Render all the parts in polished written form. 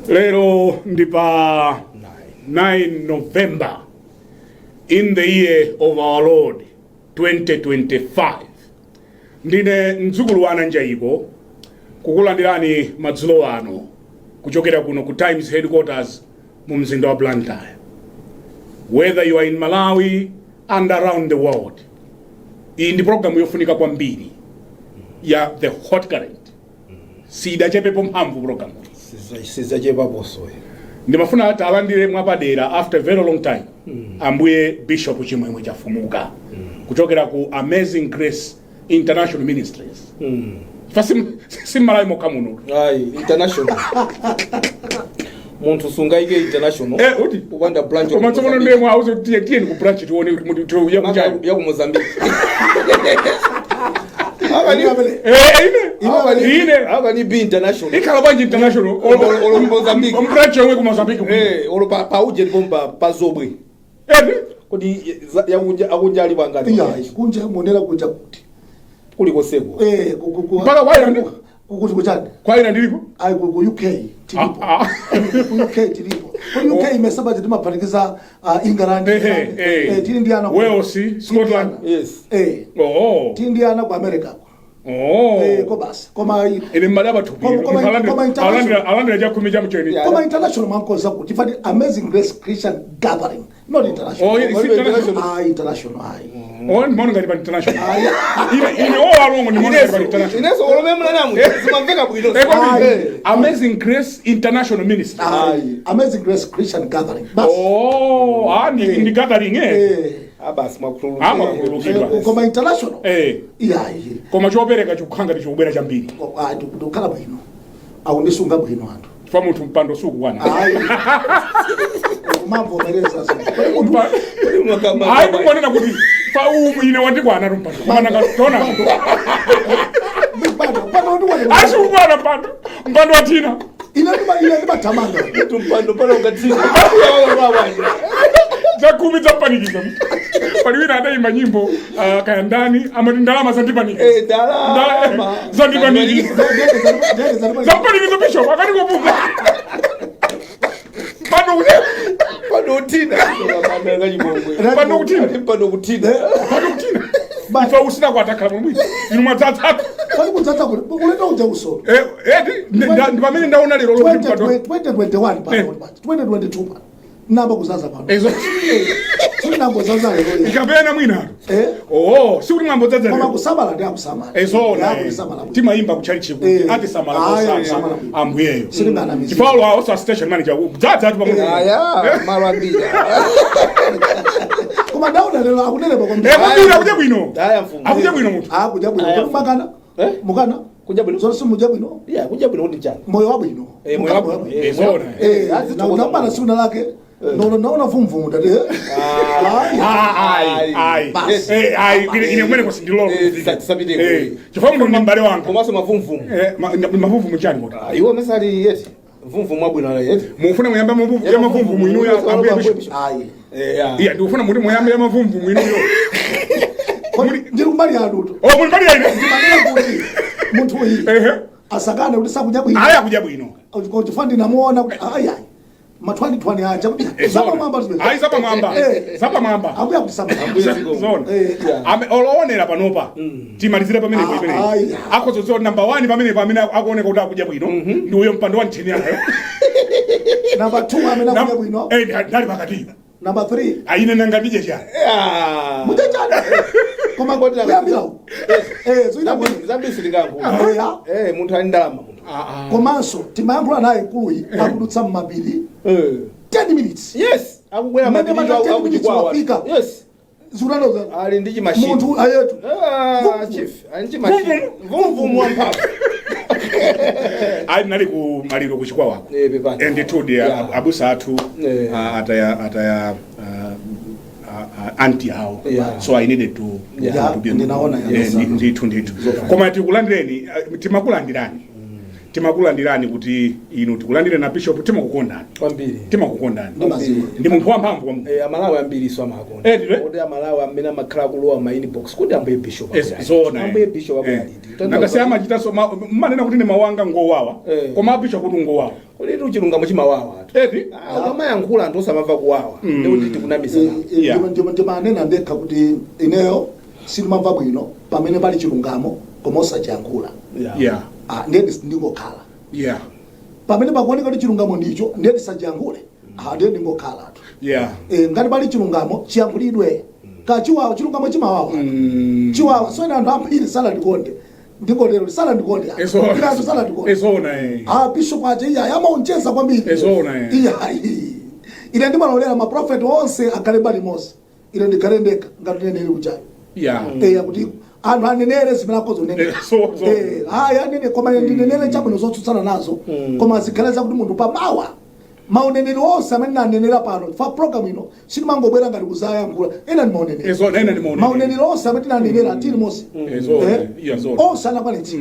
Lero ndipa 9 November in the year of our Lord 2025. Ndine mdzukulu wa Njayiko kukulandirani madzulo ano kuchokera kuno ku Times headquarters mu mzinda wa Banda. Whether you are in Malawi and around the world, iyi ndi program yofunika kwambiri ya the hot current. Sida chepepo mphamvu program. Siza chepepo so. Ndimafuna talandire mwapadera after a very long time. Ambuye Bishop Chafumuka kuchokera ku Amazing Grace International Ministries. Simalawi mokamuno. Ai, international. Muntu sungaike international. Uti upanda branch. Koma tsono ndemo auzo tieni ku branch tuone mutu ya ku Mozambique. Ine be international. Ikhala banje international. Olo Mozambique. Branch yomwe ku Mozambique. Olo pa uje bomba pazobwe. Kodi akunja ali bangati. Iya, kunja monera kunja kuti. Kuliko seko. Mpaka waira ndi kukuti kuchani. Kwaira ndilipo? Ai ku UK tilipo. Ku UK tilipo. Ku UK imesabati timapanikiza England. Tili Indiana. Wales, Scotland. Yes. Tili Indiana ku America. Ko basi. Koma ine madaba tupi. Alandira ja kumija mcheni. Koma international mankoza kuti fadi Amazing Grace Christian Gathering. Not international. International. International. Mbona ngati pa international. Ine alongo ni mbona ngati pa international. Ineso olomemla namu. Simamveka bwino. Amazing Grace International Ministry. Amazing Grace Christian Gathering. Ni gathering Abasi makulu. Koma international. Koma chopereka chikukhanga tichobwera chambiri. Tukala bwino. Aundisunga bwino anthu. Fa munthu mpando suku kwana. Mambo mereza sasa. Kuonena kuti fa ine wandikwana mpando. Kumana katona. Asukwana mpando watina. Ina ndiba tamanga. Mpando pala ungatina. Zakumi zapanikiza. Paliwina adaimba nyimbo kaya ndani ama ndalama zandipanikiza. Ndalama zandipanikiza. Zapanikiza Bishop akati kubuka. Pano utina. Ifa usina kwatakhala mumwi. Inu mwatsatsa. Kwani kutsatsa kule. Kuleta uja usoro. Ndipamene ndaona lero 2021 pano. 2022 namba kuzaza pano. Sina kuzaza lero. Ikapena mwina. Sikuti mwambo zaza lero. Koma kusabala ndi akusabala. Timaimba kuchalichi kuti ati samala kusasa ambuyeyo. Silimana mizi. Chifalo also station manager. Zaza ati pamwe. Malwambira. Koma dauna lero akunene bakombe. Akuja bwino. Akuja bwino mutu. Akuja bwino. Mukana. Mukana. Kuja bwino. Zonse muja bwino. Yeah, kuja bwino ndi chani. Moyo wa bwino. Moyo wa bwino. Na unapana siku lake. Naona vumvumu dade. Ine mwene kusindilolo. Sabide. Chifamu ndo mbale wangu. Komaso mavumvumu. Mavumvumu chani bota. Iwo mesali yeti. Vumvumu abwino ala yeti. Mufuna muyamba mavumvumu inu ya ambuye Bishop. Iya ndikufuna muri muyamba ya mavumvumu inu yo. Ndiri kumbali ya duto. Muri mbali ya ine. Muntu uyi. Asakane kuti sakuja bwino. Kuja bwino. Uchifandi namuona kuti matwani aja kuti zapa mwamba akuya kusaba zona oloonera panopa timalizira pamene akozozo number 1 pamene akuoneka kuti akuja bwino ndi uyo mpando wa ntheni yake. Number 2 amene akuja bwino ndali pakati. Number 3 aine nangatije chani mutachana koma ngoti yambira zoina zabisi lingangu munthu ali ndalama munthu komanso timayankhula naye nkuluyi akudutsa mmapiri 10 minutes. Yes, akubwera mapiri akuchikwawa. Yes. Zurano ali ndi chimashini. Muntu ayetu. Chief, ali ndi machini. Vumvumu wampaka. Ali nali ku maliro kuchikwawa wako. Bebani. And told abusa atu ataya anti hao. So I needed to be ndinaona ndithu. Koma tikulandireni timakulandirani. timakulandirani kuti inu tikulandire na Bishop timakukondani. Kwambiri. Timakukondani. Ndi munthu wamphamvu kwa Amalawi ambiri so amakonda. Kuti Amalawi amene amakhala kulowa ma inbox kuti ambuye Bishop. Zona. Ambuye Bishop akwalidi. Nakasema achita so manena kuti ne mawanga ngowawa. Koma Bishop kuti ngowawa. Kuti chilungamo chimawawa. Kama yankhula anthu osamava kuwawa. Ndikuti tikunamisana. Ndipo manena ndekha kuti ineyo silimamva bwino pamene pali chilungamo koma osachiyankhula. Yeah. Ndedi ndingokhala. Yeah. Pamene pakuoneka kuti chilungamo ndicho ndedi sachiyankhule. Ndedi ndingokhala. Yeah. Ngati pali chilungamo chiyankhulidwe. Kachiwawa chilungamo chimawawa. Chiwawa so ina anthu ambiri sala ndikonde. Ndikotero sala ndikonde. Ndikatu sala ndikonde. Ezona Bishop aje iya yamaoncheza kwambiri. Ezona Iya. Ine ndimalolera ma prophet onse akhale bali Mose. Ine ndikalendeka ngati nene kuchayo. Yeah. Kuti anthu anenere zimene akozo nene. Anene koma ndinenere chabwino zotsutsana nazo. Koma zikhaleza kuti munthu pamawa. Mauneneri onse amene nanenera pano fa program ino sitimangobwera ngati kuzayankhula ena ndi mauneneri. Ena ndi mauneneri. Mauneneri onse amene nanenera atili Mose. Onse anakwanitsa.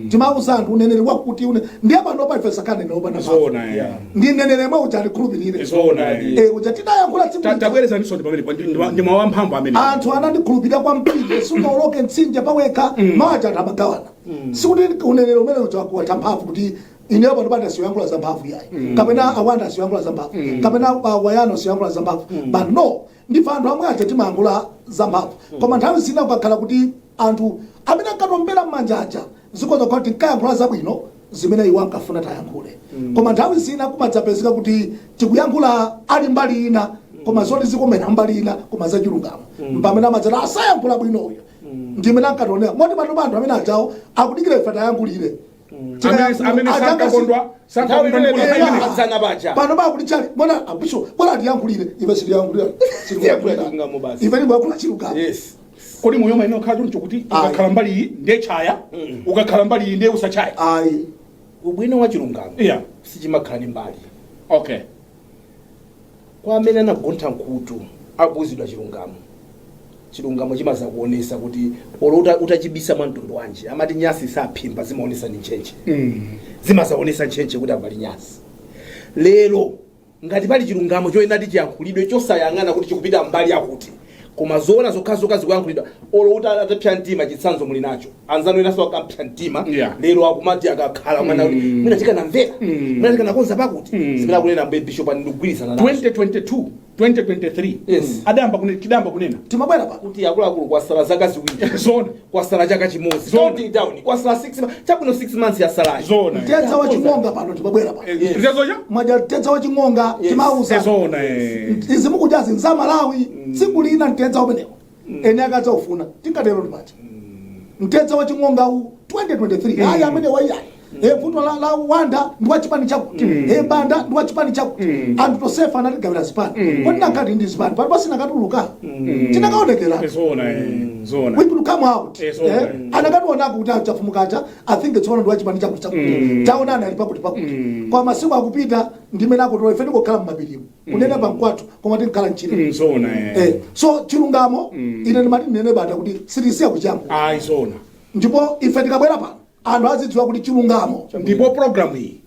Timauza anthu uneneri wakuti ndiye pano pa ifesa kanene opanda. Ndi nenere mwe uja ndikhulupirire. Uja tidayankhula tsiku. Tabwereza ndiso ndi pamene ndi mawamphamvu amene. Anthu anandikhulupirira kwambiri sungaoloke mtsinje paweka maja tamagawana. Sikuti uneneri umene uja wakuwamphamvu kuti ine pano banda siyankhula za mphamvu yayi. Kapena awanda siyankhula za mphamvu. Kapena wayano siyankhula za mphamvu. But no, ndifa anthu amwe acha timayankhula za mphamvu. Koma nthawi zina kukakhala kuti anthu amene akatombera m'manjaja zikoza kuti nkayankhula zabwino zimene iwo ankafuna tayankhule. Koma nthawi zina kumadzapezeka kuti tikuyankhula ali mbali ina koma zoti zikomena mbali ina koma zachilungamo. Pamene amadzati asayankhula bwino uyo. Ndimene ankatoonera moti pano anthu amene achawo akudikira ife tayankhulire. Amene sakakondwa pano bakulichali bona Bishop bona atiyankhulire ife siliyankhulira ife ndibakula chilungamo. Kodi moyo maino khala choncho kuti ukakhala mbali iyi ndiye chaya ukakhala mbali iyi ndiye usachaya. Ubwino wa chilungamo sichimakhala ni mbali. Okay. Kwa amene anagontha nkhutu akuzidwa chilungamo. Chilungamo chimaza kuonesa kuti olo utachibisa mwantundu wanje amati nyasi saphimba zimaonesa ni nchenche. Zimazaonesa nchenche kuti abali nyasi. Lero ngati pali chilungamo choyenda ndi chiyankhulidwe chosayang'ana kuti chikupita mbali yakuti koma zona zokhazoka zikuyankhulidwa olo utapya mtima chitsanzo muli nacho anzanu inaso akapya mtima lero akumati akakhala mwana kuti mwina tikanamvera mwina tikanakonza pakuti zimene akunena Bishop ndikugwirizana nazo 2022 2023 kidamba kunena timabwera pa kuti akuluakulu kwasala zaka ziwiri zona kwasala chaka chimodzi counting down kwasala 6 months chabwino 6 months ya salary zona tetsa wa chingonga pano timabwera pa zezoja mwaja tetsa wa chingonga timauza zona izi mukujazi nza Malawi tsiku lina ntetsa umenewo ene akadza ufuna tingatero ndipacha ntetsa wa chingonga u 2023 amene waiyai futo la wanda ndiwa chipani chakuti Banda ndiwa chipani chakuti anthu tosefa anatigawira zipani kodi nakati ndi zipani pali basi nakatuluka tinakaonekera zona we will come out anakatuonako kuti Chafumukacha I think it's one ndiwa chipani chakuti taonana ali pakuti kwa masiku akupita ndimene akutola ife ndikokhala mmabilimu kunena pankwathu koma tinkhala nchire zona so chilungamo ine ndimati nene Banda kuti sitisiya kuchamba zona ndipo ife tikabwera pano anthu azidziwa kuti chilungamo ndipo program iyi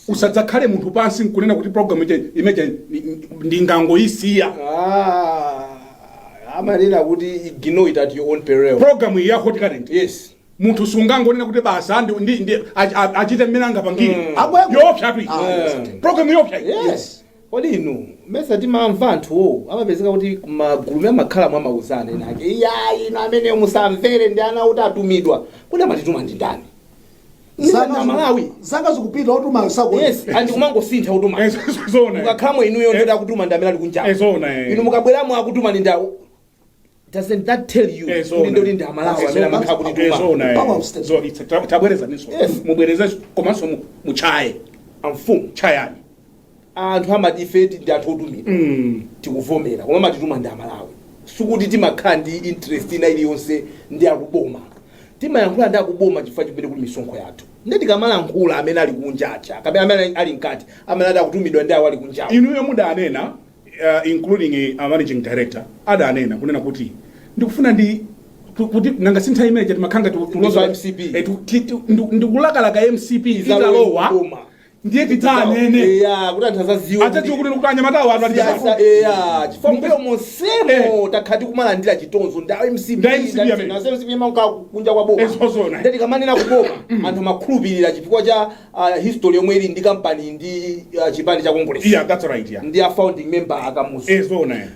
usadzakhale munthu pansi nkunena kuti program imeje ndingangoyisiya amanena kuti ignore it at your own peril. Program iyi ya hot current munthu sungangonena kuti basa achite mmene angapangire yopsa tu program yopsa kodi inu mesa timamva anthu amapezeka kuti magulu amakhala mwa mauzane nake ino amene musamvere ndi ana kuti atumidwa kuti amatituma ndi ndani zanga Malawi zanga zikupita otuma usako andi kumangosintha utuma zona ukakhamwe inuyo ndoda kutuma ndi amene ali kunja inu mukabweramo akutuma ndi ndawo doesn't that tell you ndo ndi Malawi amene amakhala kuti tuma tabwereza niso mubwereze komanso muchaye amfumu chayani anthu amadifeti ndi anthu otumidwa tikuvomera koma amatituma ndi Malawi sikuti timakhala ndi interest ina iliyonse ndi akuboma timayankhula ndi akuboma chifukwa chimene kuli misonkho yathu ndeti kamalankhula amene ali kunjacha kapena amene ali nkati amene adakutumidwa ndi awo ali kunjacha inuyo mudanena including a managing director adanena kunena kuti ndikufuna kuti nanga sintha imene chati makhanga Ndizo MCP. ndikulakalaka MCP italowa ndiye titanene kuti anthu azaziwa atati kuti kutanya matawa atu siyasa chifambuyo monsemo takhati kumalandira chitonzo nda MCP kunja kwa boma ndeti kamanena kuboma anthu makhulupirira chifukwa cha history yomwe ili ndi kampani ndi chipande cha kongolesi that's right ndi a founding member akamuzi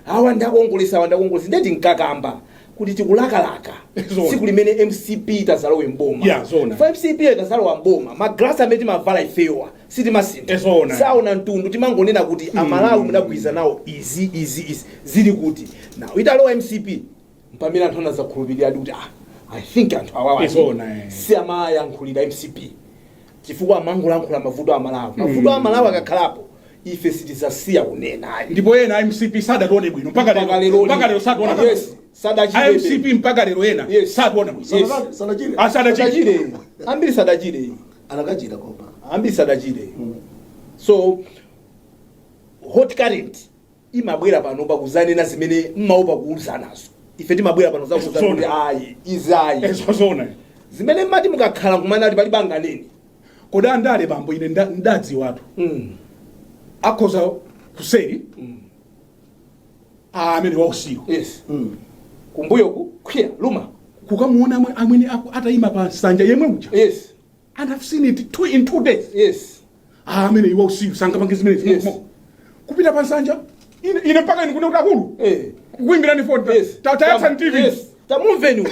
awa ndakongolesa ndeti nkakamba kuti tikulakalaka siku limene MCP tazalowe mboma fa MCP tazalowa mboma magrasa amene mavala ifewa sitimasinta saona mtundu timangonena kuti amalawi mudagwiza nawo izi zili kuti nawo italowa MCP mpamene anthu anazakhulupirira kuti I think anthu awawa si amayankhulira MCP chifukwa amangolankhula mavuto amalawi akakhalapo ife sitizasiya kunena ndipo ena MCP sadatione bwino mpaka lero sadationa MCP mpaka lero ena sadationa bwino sadachire ambiri sadachire anakachira kopa ambiri sadachire so hot current imabwera pano pakuzanena zimene mmaopa kuuza nazo ife timabwera pano zakuuza kuti izayi zimene mmati mukakhala kumana ali palibanga nini koda andale bambo ine ndadzi watu akhoza kuseri amene wausiku kumbuyo kukhwira luma kukamuona amene atayima pa nsanja yemwe uja and I've seen it in 2 days amene iwa usiku sangapange zimene kupita pa nsanja ine mpaka ine kuna akulu kuimbira ni phone tayatsa TV tamumveni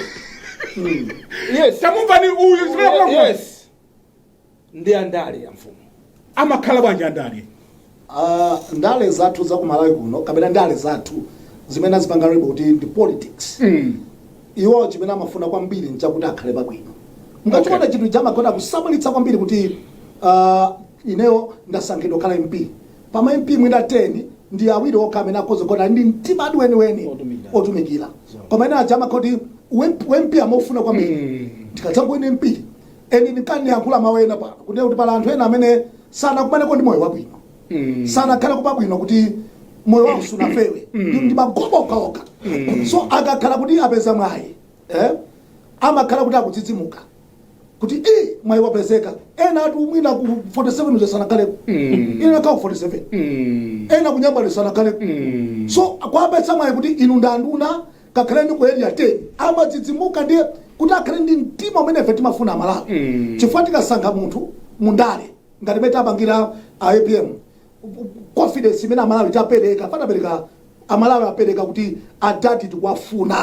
tamumvani uyu zimene ndi andale ya mfumu amakhala bwanja andale ndale zathu za kumalawi kuno kapena ndale zathu zimene azipangalibe kuti ndi politics iwo chimene amafuna kwambiri nchakuti akhale pabwino mungationa chinthu chamakonda kusamalitsa kwambiri kuti ineyo ndasankhidwa khala MP pama MP mwina 10 ndi awiri okha amene akozokona ndi mtima adi weniweni otumikira koma ena achama kuti MP amofuna kwambiri tikadzango ine MP eni nikani yankhula mawena pano kuti pala anthu ena amene sana kumaneko ndi moyo wabwino sana khala kupabwino kuti moyo wawo sunafewe ndi magobo okaoka so akakhala kuti apeza mwayi amakhala kuti akudzidzimuka kuti mwayi wapezeka ena ati mwina ku 47 uzesana kale ina ka 47 ena kunyambali sana kale so kwapeza mwayi kuti inu ndanduna kakhala ndi kuyedia 10 amadzidzimuka ndiye kuti akhale ndi mtima umene fe timafuna amalawi chifukwa tikasankha munthu mundale ngati meta apangira APM confidence imene amalawi tapereka patapereka amalawi apereka kuti adati tikwafuna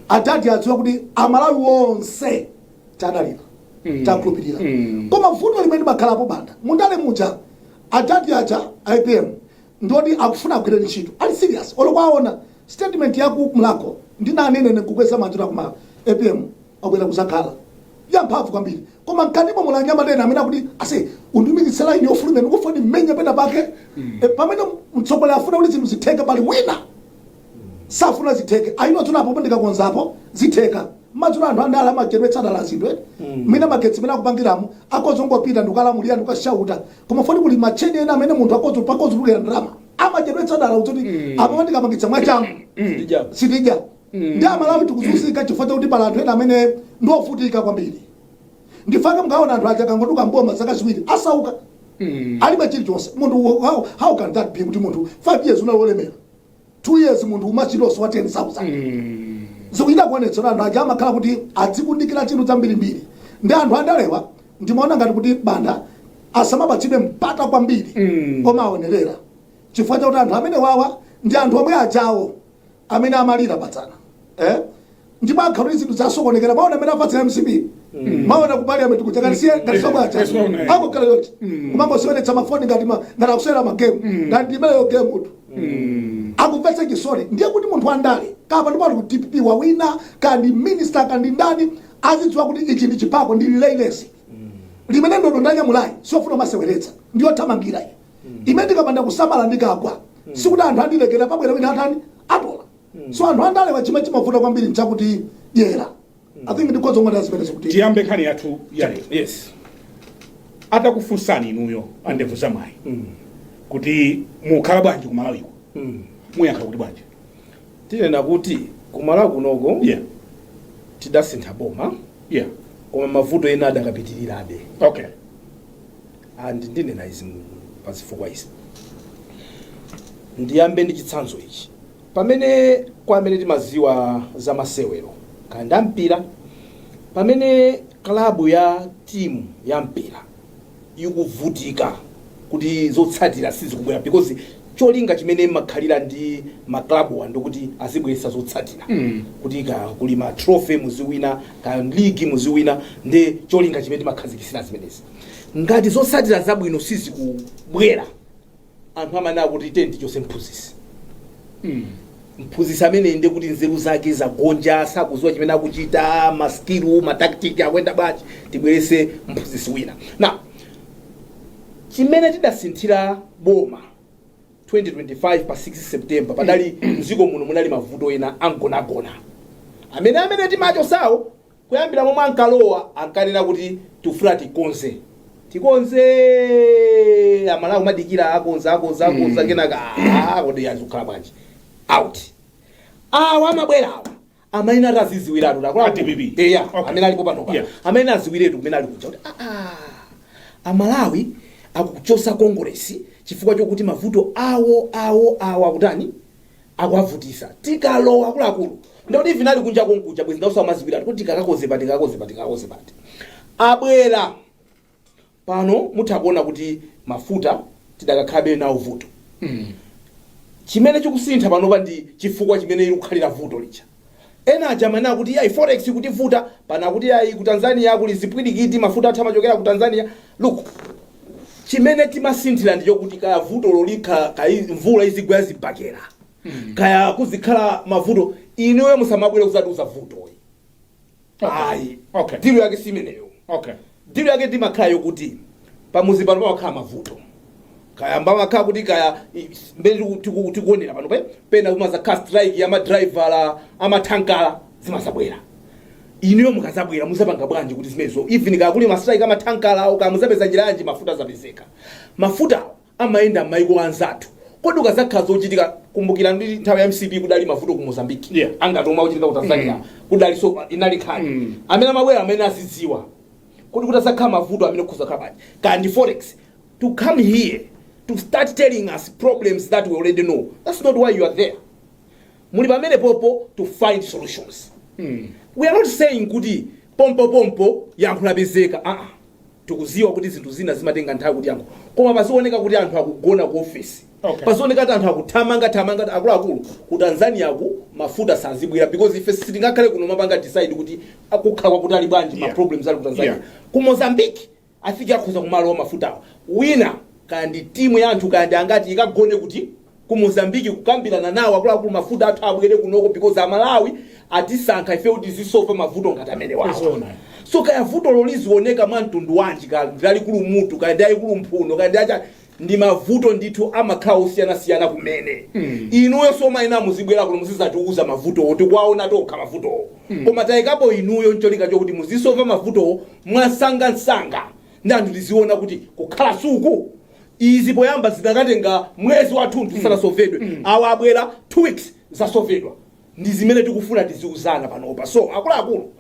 adati adziwa kuti amalawi wonse tadalira takhulupirira koma vuto limene makhalapo banda mundale muja adati aja APM ndoti akufuna kugwira ntchito ali serious olokwaona statement yaku mlako ndinanene kukweza manjira kuma APM akwera kuzakhala yamphamvu kwambiri koma mkanimo mulanyama dena amene akuti ase undumikitsela ine ofulume ndikufuna mmenya pena pake pamene mtsogoleri afuna kuti zinthu zitheke pali wina safuna zitheke ayino tunapo ndikakonzapo zitheka madzula anthu andala magetsi adalazidwe mina magetsi mena kupangiramo akozongopita ndikulamulira ndikashauta koma foni kuli macheni ena amene munthu akozulira ndalama amagetsi adala kuti apo ndikamangitsa mwachangu sitija ndi amalawi tikuzunzika chifukwa kuti pala anthu ena amene ndofutika kwambiri ndifake mkaona anthu aja kangoduka mboma zaka ziwiri asauka alibe chilichonse munthu how can that be kuti munthu 5 years unalolemera 2 years munthu umachiloso wa 10,000 zikuita kuonetsera anthu aja amakhala kuti adzikundikira chinthu chambirimbiri ndi anthu andalewa ndimaona ngati kuti banda asamapatsidwe mpata kwambiri koma aonerera chifukwa chakuti anthu amene wawa ndi anthu omwe ajawo amene amalira patsana ndipo akhaluli zinthu zasokonekera maona amene apatsira MCP maona ku parliament kuchakalisiye ngati sobwacha akokhala yoti kumangosiyonetsa mafoni ngati akusewera magemu ngati imeneyo game mutu akupetse chisoni ndiye kuti munthu andale kapa ndipati kuti DPP wawina kandi minister kandi ndani azidziwa kuti ichi ndi chipako ndi lilelesi limene ndodo ndanyamulayi siofuna maseweretsa ndiyothamangira imene ndikapanda kusamala ndikagwa sikuti anthu andilekera pabwera wina atani atola so anthu andalewa chimwe chimavuta kwambiri nchakuti dyera I think ndikozo ngati azimene kuti tiyambe nkhani yathu yale atakufunsani inuyo andevuza mwayi kuti mukhala bwanji kumalawiko muyankhala kuti bwanji tinena kuti kumalawi kunoko tidasintha boma Yeah. koma mavuto ena adakapitirirabe. Okay. And ndinena izi pazifukwa izi. Ndiyambe ndi chitsanzo ichi. Pamene kwamene timaziwa za masewero kanda mpira, pamene klabu ya timu ya mpira ikuvutika kuti zotsatira sizikubwera because cholinga chimene makhalira ndi maklabu wando kuti azibweretsa zotsatira kuti kuli ma trophy muziwina ka league muziwina ndi cholinga chimene timakhazikisira zimenezi. Ngati zotsatira zabwino sizikubwera anthu amanena kuti tenti chose mphunzisi. Mphunzisi amene ndi kuti nzeru zake zagonja sakuziwa chimene akuchita maskilu matactic akwenda bwanji tibwerese mphunzisi wina. Na chimene tidasinthira boma 2025 pa 6 September padali mziko muno munali mavuto ena angonagona amene timacho sawo kuyambira momwe ankalowa ankanena kuti tufuna tikonze Malawi madikira akonza kenaka kodi yazukhala bwanji out awa mabwerawa amene ataziziwiratu takula DPP amene alipo panopa amene aziwiretu kumene ali kuja kuti Malawi akuchosa Congress chifukwa chokuti mavuto awo akutani akuavutisa tikalowa akuluakulu ndikuti vinali kunja konkuja bwezi ndausa maziwiratu kuti tikakakoze pati abwera pano mutakuona kuti mafuta tidakakhabe nawo vuto. Chimene chikusintha panopa ndi chifukwa chimene ikukhalira vuto licha. Ena ajamana kuti yayi forex kuti vuta pana kuti yayi ku Tanzania kuli zipwirikiti mafuta athamachokera ku Tanzania. Look, chimene timasinthira ndicho kuti kaya vuto lolika kai mvula izigwa zibakera. Kaya kuzikhala mavuto inewe musamabwere kuzaduza vuto. Ayi. Okay. Dilu yake simeneyo. Okay. Dilu yake ndimakhayo kuti pamuzi pano pakhala mavuto. Kaya mbama kuti kaya mbele tikuonera pano pena kumaza car strike ya madriver amatankala zimazabwera. Iniyo mukazabwera musapanga bwanji kuti zimezo even kuli ma strike amatankala ukamuzapeza njira yanji mafuta zapezeka. Mafuta amaenda maiko anzatu. Kodi ukazakhaza uchitika kumbukira ndi nthawi ya MCP kudali mavuto ku Mozambique. Angatoma uchitika ku Tanzania. Kudali so inali khani. Amene amabwera amene azidziwa. Kodi kutazakhala mavuto amene kuzakhala bwanji. Kandi forex to come here to start telling us problems that we already know. That's not why you are there. Muli pamene popo to find solutions. We are not saying kuti pompo yankhula bezeka. Tukuziwa kuti zinthu zina zimatenga nthawi kuti yankho. Koma pazioneka kuti anthu akugona ku office. Pazioneka kuti anthu akuthamanga akuluakulu ku Tanzania ku mafuta sazibwera because ife sitingakhale kuno mapanga decide kuti akukhala kwakutali bwanji ma problems ali ku Tanzania. Ku Mozambique afika akhoza kumalo wa mafuta. Wina kandi timu ya anthu kandi angati ikagone kuti ku Mozambique kukambirana nawo akuluakulu mafuta athu abwere kunoko because Malawi atisankha ife kuti zisolve mavuto ngati amene wawo. So kaya vuto lolizioneka mwantundu wanji kali kulu mutu kandi ali kulu mphuno kandi acha ndi mavuto ndithu amakhala osiyana kumene. Inuyo soma ina muzibwera kuno muzizatiuza mavuto oti kwaona tokha mavuto. Koma tayikapo inuyo ncholika chokuti muzisolve mavuto mwansanga ndi anthu tiziona kuti kukhala suku izi poyamba zidakatenga mwezi wathunthu tisanasolvedwe. Awa abwera 2 weeks zasolvedwa. Ndi zimene tikufuna tiziuzana panopa. So akuluakulu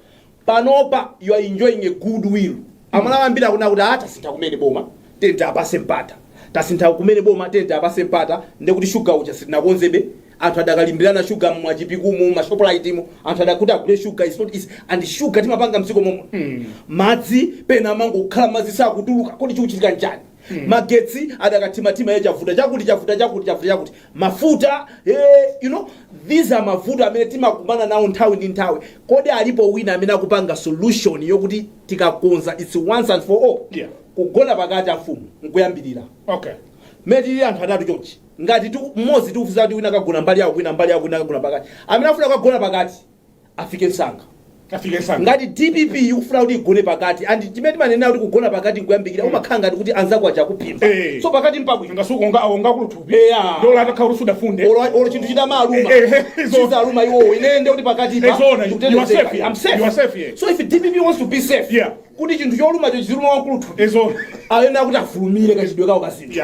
panopa you are enjoying a goodwill. Amalawi ambiri akuna kuti tasintha kumene boma tenta apase mpata. Tasintha kumene boma tenta apase mpata ndekuti sugar uja sitinakonzebe. Anthu adakalimbirana sugar mwachipikumu mashoprite mu anthu adakuti akule sugar is not easy and sugar timapanga mziko momwe. Madzi pena mango kukhala madzi sakutuluka kodi chikuchitika njani. Magetsi adakatima yachavuta chakuti mafuta you know these are mafuta amene timakumana nawo nthawi ndi nthawi. Kodi alipo wina amene akupanga solution yokuti tikakonza it's once and for all. Kugona pakati mfumu nkuyambirira. Meti anthu atatu chonchi ngati mmozi tikufuza kuti wina kagona mbali yako wina kagona pakati amene afuna kagona pakati afike msanga. Ngati DPP ikufuna kuti igone pakati and chimene manena kuti kugona pakati nkuyambirira umakhala ngati kuti anzako aja kupimba. So pakati mpabwino ngasuko ngakulutupi ndola atakhala usuda funde olo chinthu chitamaluma sizaluma iwo inende kuti pakati pa you are safe. So if DPP wants to be safe kuti chinthu choluma cho chiziluma wankulutupi ayena kuti afulumire kachidwe kawo kasini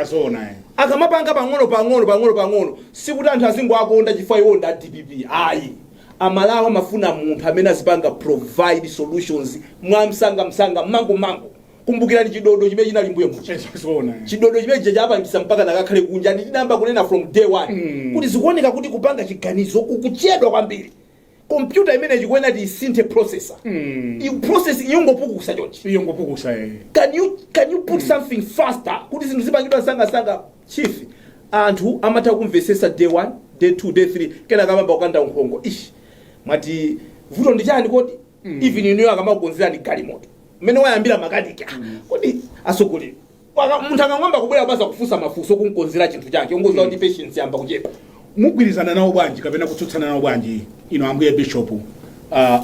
akamapanga pang'ono sikuti anthu azingoakonda chifukwa iwo nda DPP ayi amalawi amafuna munthu amene azipanga provide solutions mwamsanga mango kumbukirani chidodo chimene chinali mbuyo mucha chidodo chimene chapangisa mpaka nakakhale kunja ndinamba kunena from day one kuti zikuoneka kuti kupanga chiganizo kukuchedwa kwambiri computer imene chikuena ti isinthe processor process iyongopukusa chonchi can you put something faster kuti zinthu zipangidwa sanga chief anthu amatha kumvesesa day 1 day 2 day 3 kena kamamba ukanda unkhongo mwati vuto ndi chani kodi even iniyo akamakukonzerani galimoto mmene wayambira makanika kodi asogolera munthu akang'amba kubwera basa kufunsa mafunso kunkonzera chinthu chake ungoziwa kuti patience yamba kuchepa mugwirizana nawo bwanji kapena kutsutsana nawo bwanji ino ambuye bishop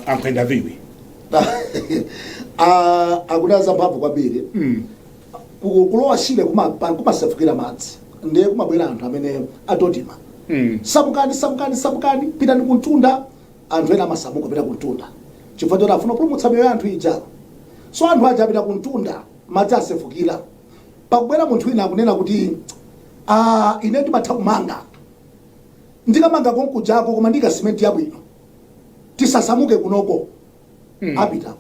ankhwenda viwi akudaza mphamvu kwambiri kulowa shile kumasefukira madzi ndiye kumabwera anthu amene atotima samukani pitani kuntunda anthu ena amasamuka pita kuntunda chifukwa choti afuna kupulumutsa miyoyo ya anthu ija so anthu aja apita kuntunda madzi asefukira pakubwera munthu wina akunena kuti ine ndimatha kumanga ndikamanga konkujako koma ndika simenti yabwino tisasamuke kunoko apitapa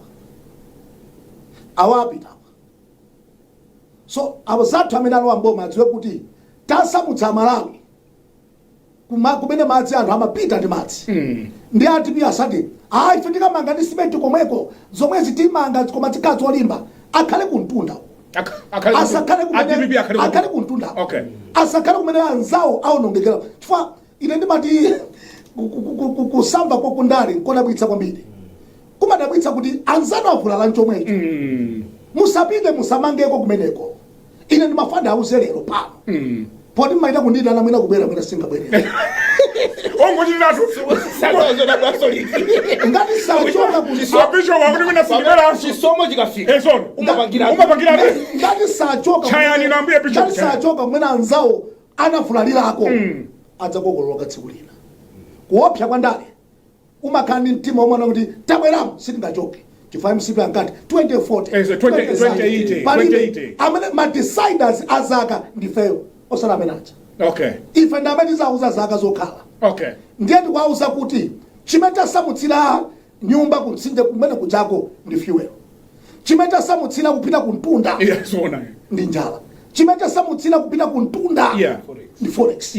apitapa so abo zathu amene alowa mboma adziwe kuti tasamutsa Malawi kumene madzi anthu amapita ndi madzi ndi ati pia asati ife ndikamanga ndi simenti komweko zomwe zitimanga koma tikadzi olimba akhale kuntunda akhale kuntunda asakhale kumene anzawo aonongekera chifukwa ine ndimati kusamba kwakundali kodabwitsa kwambiri kumadabwitsa kuti anzanu avulala nchomwecho musapite musamangeko kumeneko ine ndimafanda auze lero pano poti mmaita kundidana mwina kubwera mwina singabwerera ngati sachoka kumene anzawo anavulalirako adzakokoloka tsiku lina kuopsa kwandale umakhala ndi mtima umwana kuti tabweramo sitingachoke chifukwa msipi ankati 2040 palibe amene madeciders azaka ndifeyo osala amene aja ife ndi amene tizauza zaka zokhala ndiye ndikuwauza kuti chimene tasamutsira nyumba kumtsinje kumene kuchako ndi fuel chimene tasamutsira kupita kuntunda ndi njala chimene tasamutsira kupita kuntunda ndi forex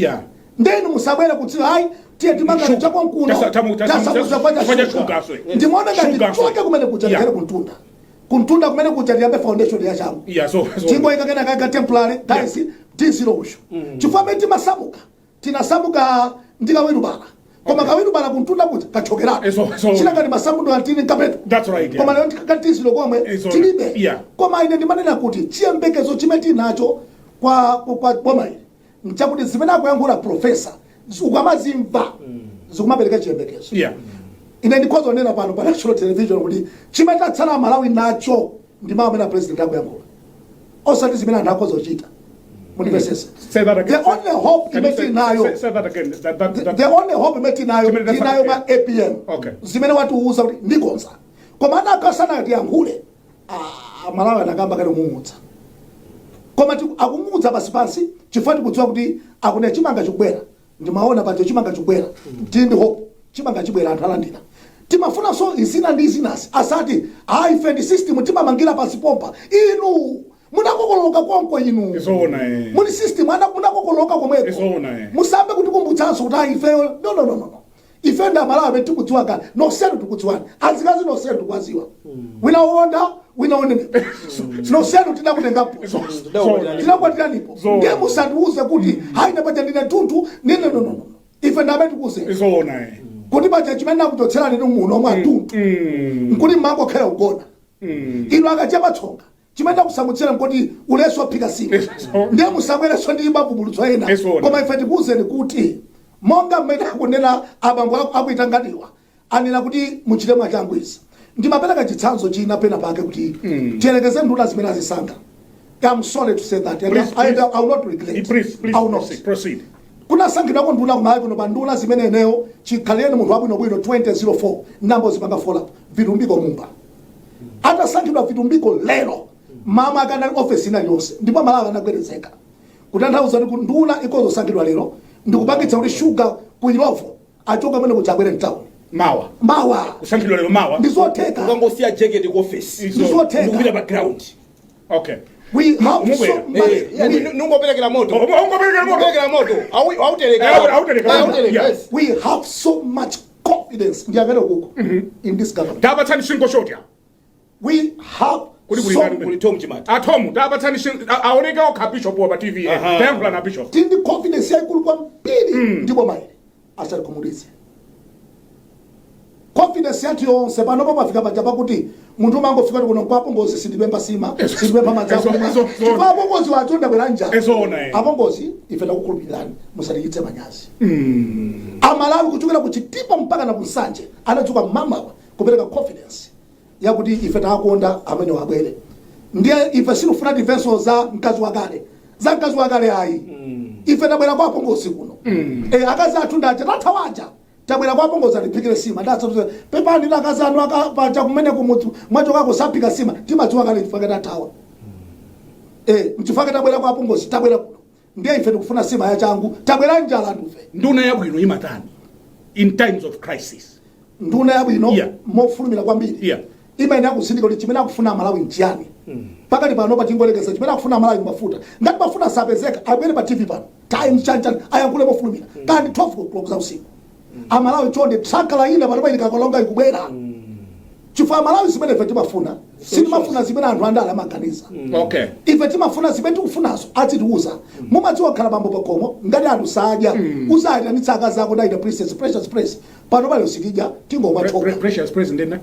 ndeni musabwere kuti hayi tiye timanga chako nkuno tasamuza fanya shuga ndimona ngati choke kumene kucha ndikale kuntunda kumene kucha ndiyambe foundation ya changu tingo ikakena kaka temporary taisi tisiro usho chifukwa meti masamuka tinasamuka ndikawirubala koma kawirubala kuntunda kucha kachokera chilangani masamundo antini nkapeto koma leo ndikakatisiro komwe tilibe koma ine ndimanena kuti chiyembekezo chimeti nacho kwa boma ili nchakuti zimene akuyankhula profesa ukamazimva zikumapereka chiyembekezo ine ndikhoza kunena pano pa national television kuti chimene tatsala Malawi nacho ndi mawu amene president akuyankhula osati zimene anthu akhoza kuchita mundimvesese the only hope imeti nayo tinayo ma APM zimene watiuza kuti ndikonza koma anakasana tiyankhule Malawi anakamba kale mumutsa koma akumudza pansi chifukwa tikudziwa kuti akune chimanga chikubwera ndimaona pacho chimanga chikubwera tindi hope chimanga chibwera anthu alandira timafuna so izina ndi izinasi asati ife ndi system timamangira pansi pompa inu munakokoloka konko inu muni system munakokoloka komweko musambe kuti kumbutsanso kuti ife no ife ndi Malawi tikudziwa kale nosenu tikudziwani azikazi nosenu tikwaziwa wina wonda wina onene nosenu tinakutengapo tinakwatiranipo ndiye musandiuze kuti hayi napata ndine tuntu no ife ndabe tikuze kuti pacha chimene nakuchotsera ndi muno mwa tuntu nkuti mango khala ugona ino akachepa tsonga chimene nakusamutsira nkoti uleso ophika sima ndiye musabwereso ndi mabubulutso ena koma ife tikuuzeni kuti monga mmene akunena abambo akuita ngatiwa anena kuti muchite mwachangu izi ndimapereka chitsanzo china pena pake kuti tiyerekeze nduna zimene azisanga. I'm sorry to say that I will not regret. Please I will not proceed. Kuna sangira kwa nduna kumaye kuno banduna zimene eneo chikalieni mundu wabwino bwino 2004 nambo zipanga follow up vitumbiko mumba ata sangira vitumbiko lero mama akana office ina yonse ndipo Malawi anagwerezeka kutanthauza kuti nduna ikozo sangirwa lero ndikupangitsa kuti sugar kuilovo achoka mene kuchabwere mtauni mawa kusankhidwa lero mawa ndizotheka ukangosiya jacket ku office ndizotheka ndikupita background. okay we have so much nungoperekera moto Yes. we have so much confidence ndiyakale kuko in this government tabatsani shingo shotya we have atomu tabatsani aoneka okha bishop wa TV temple na bishop tindi confidence yaikulu kwambiri ndipo maile asali kumulize confidence yathu yonse panopo pafika paja pakuti munthu mangofika kuno kwapo ngozi sindipemba sima sindipemba madzapo chipapo ngozi wachonda bweranja apo ngozi ife takukhulupirani musatichitse manyazi amalawi kuchokera kuchitipa mpaka na kusanje anachuka mamawa kupereka confidence yakuti ife takonda amene wabwere ndiye ife sinufuna defense za mkazi wakale ayi ife tabwera kwapo ngozi kuno akazi athu ndacha tathawaja tabwera kwapo ngozi alipikire sima ndatsa pepani lakazanu akapacha kumene kumutu mwacho kako sapika sima timadziwa kale chifake tathawa mchifake tabwera kwapo ngozi tabwera kuno ndiye ife tikufuna sima ya changu tabwera njala ndufe nduna yabwino imatani in times of crisis nduna yabwino mofulumira kwambiri imene akusindika kuti chimene akufuna Malawi nchiyani pakati pano pachingolekeza chimene akufuna Malawi mafuta ngati mafuta sapezeka abwere pa TV pano time chanchan ayankule mofulumira kandi 12 o'clock za usiku amalawi chonde tsakala ina pano paili kakolonga ikubwera chifukwa Malawi zimene ife timafuna sitimafuna zimene anthu andala amaganiza okay ife timafuna zimene tikufunazo atitiuza mumadziwa khala bambo pakomo ngati anthu sadya uzayita ni tsaka zako ndaita precious pano pali usitidya tingomwa choka precious president ne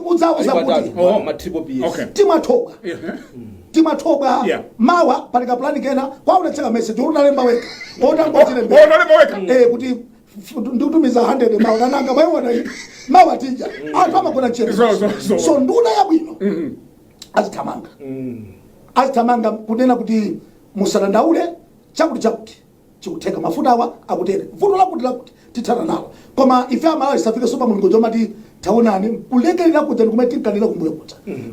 udzauza kuti timatoka mawa palika plani kena kwaunetseka message unalemba weka kuti ndikutumiza 100 mawa nanga waiona mawa tija anthu amagona chero so nduna yabwino azithamanga kunena kuti musadandaule chakuti chikutheka mafuta awa akutere vuto lakuti tithana nawo koma ife amalawi safike sopa mulungu jomati taonani kulekelera kuti ndikumetinkanira kumbuyo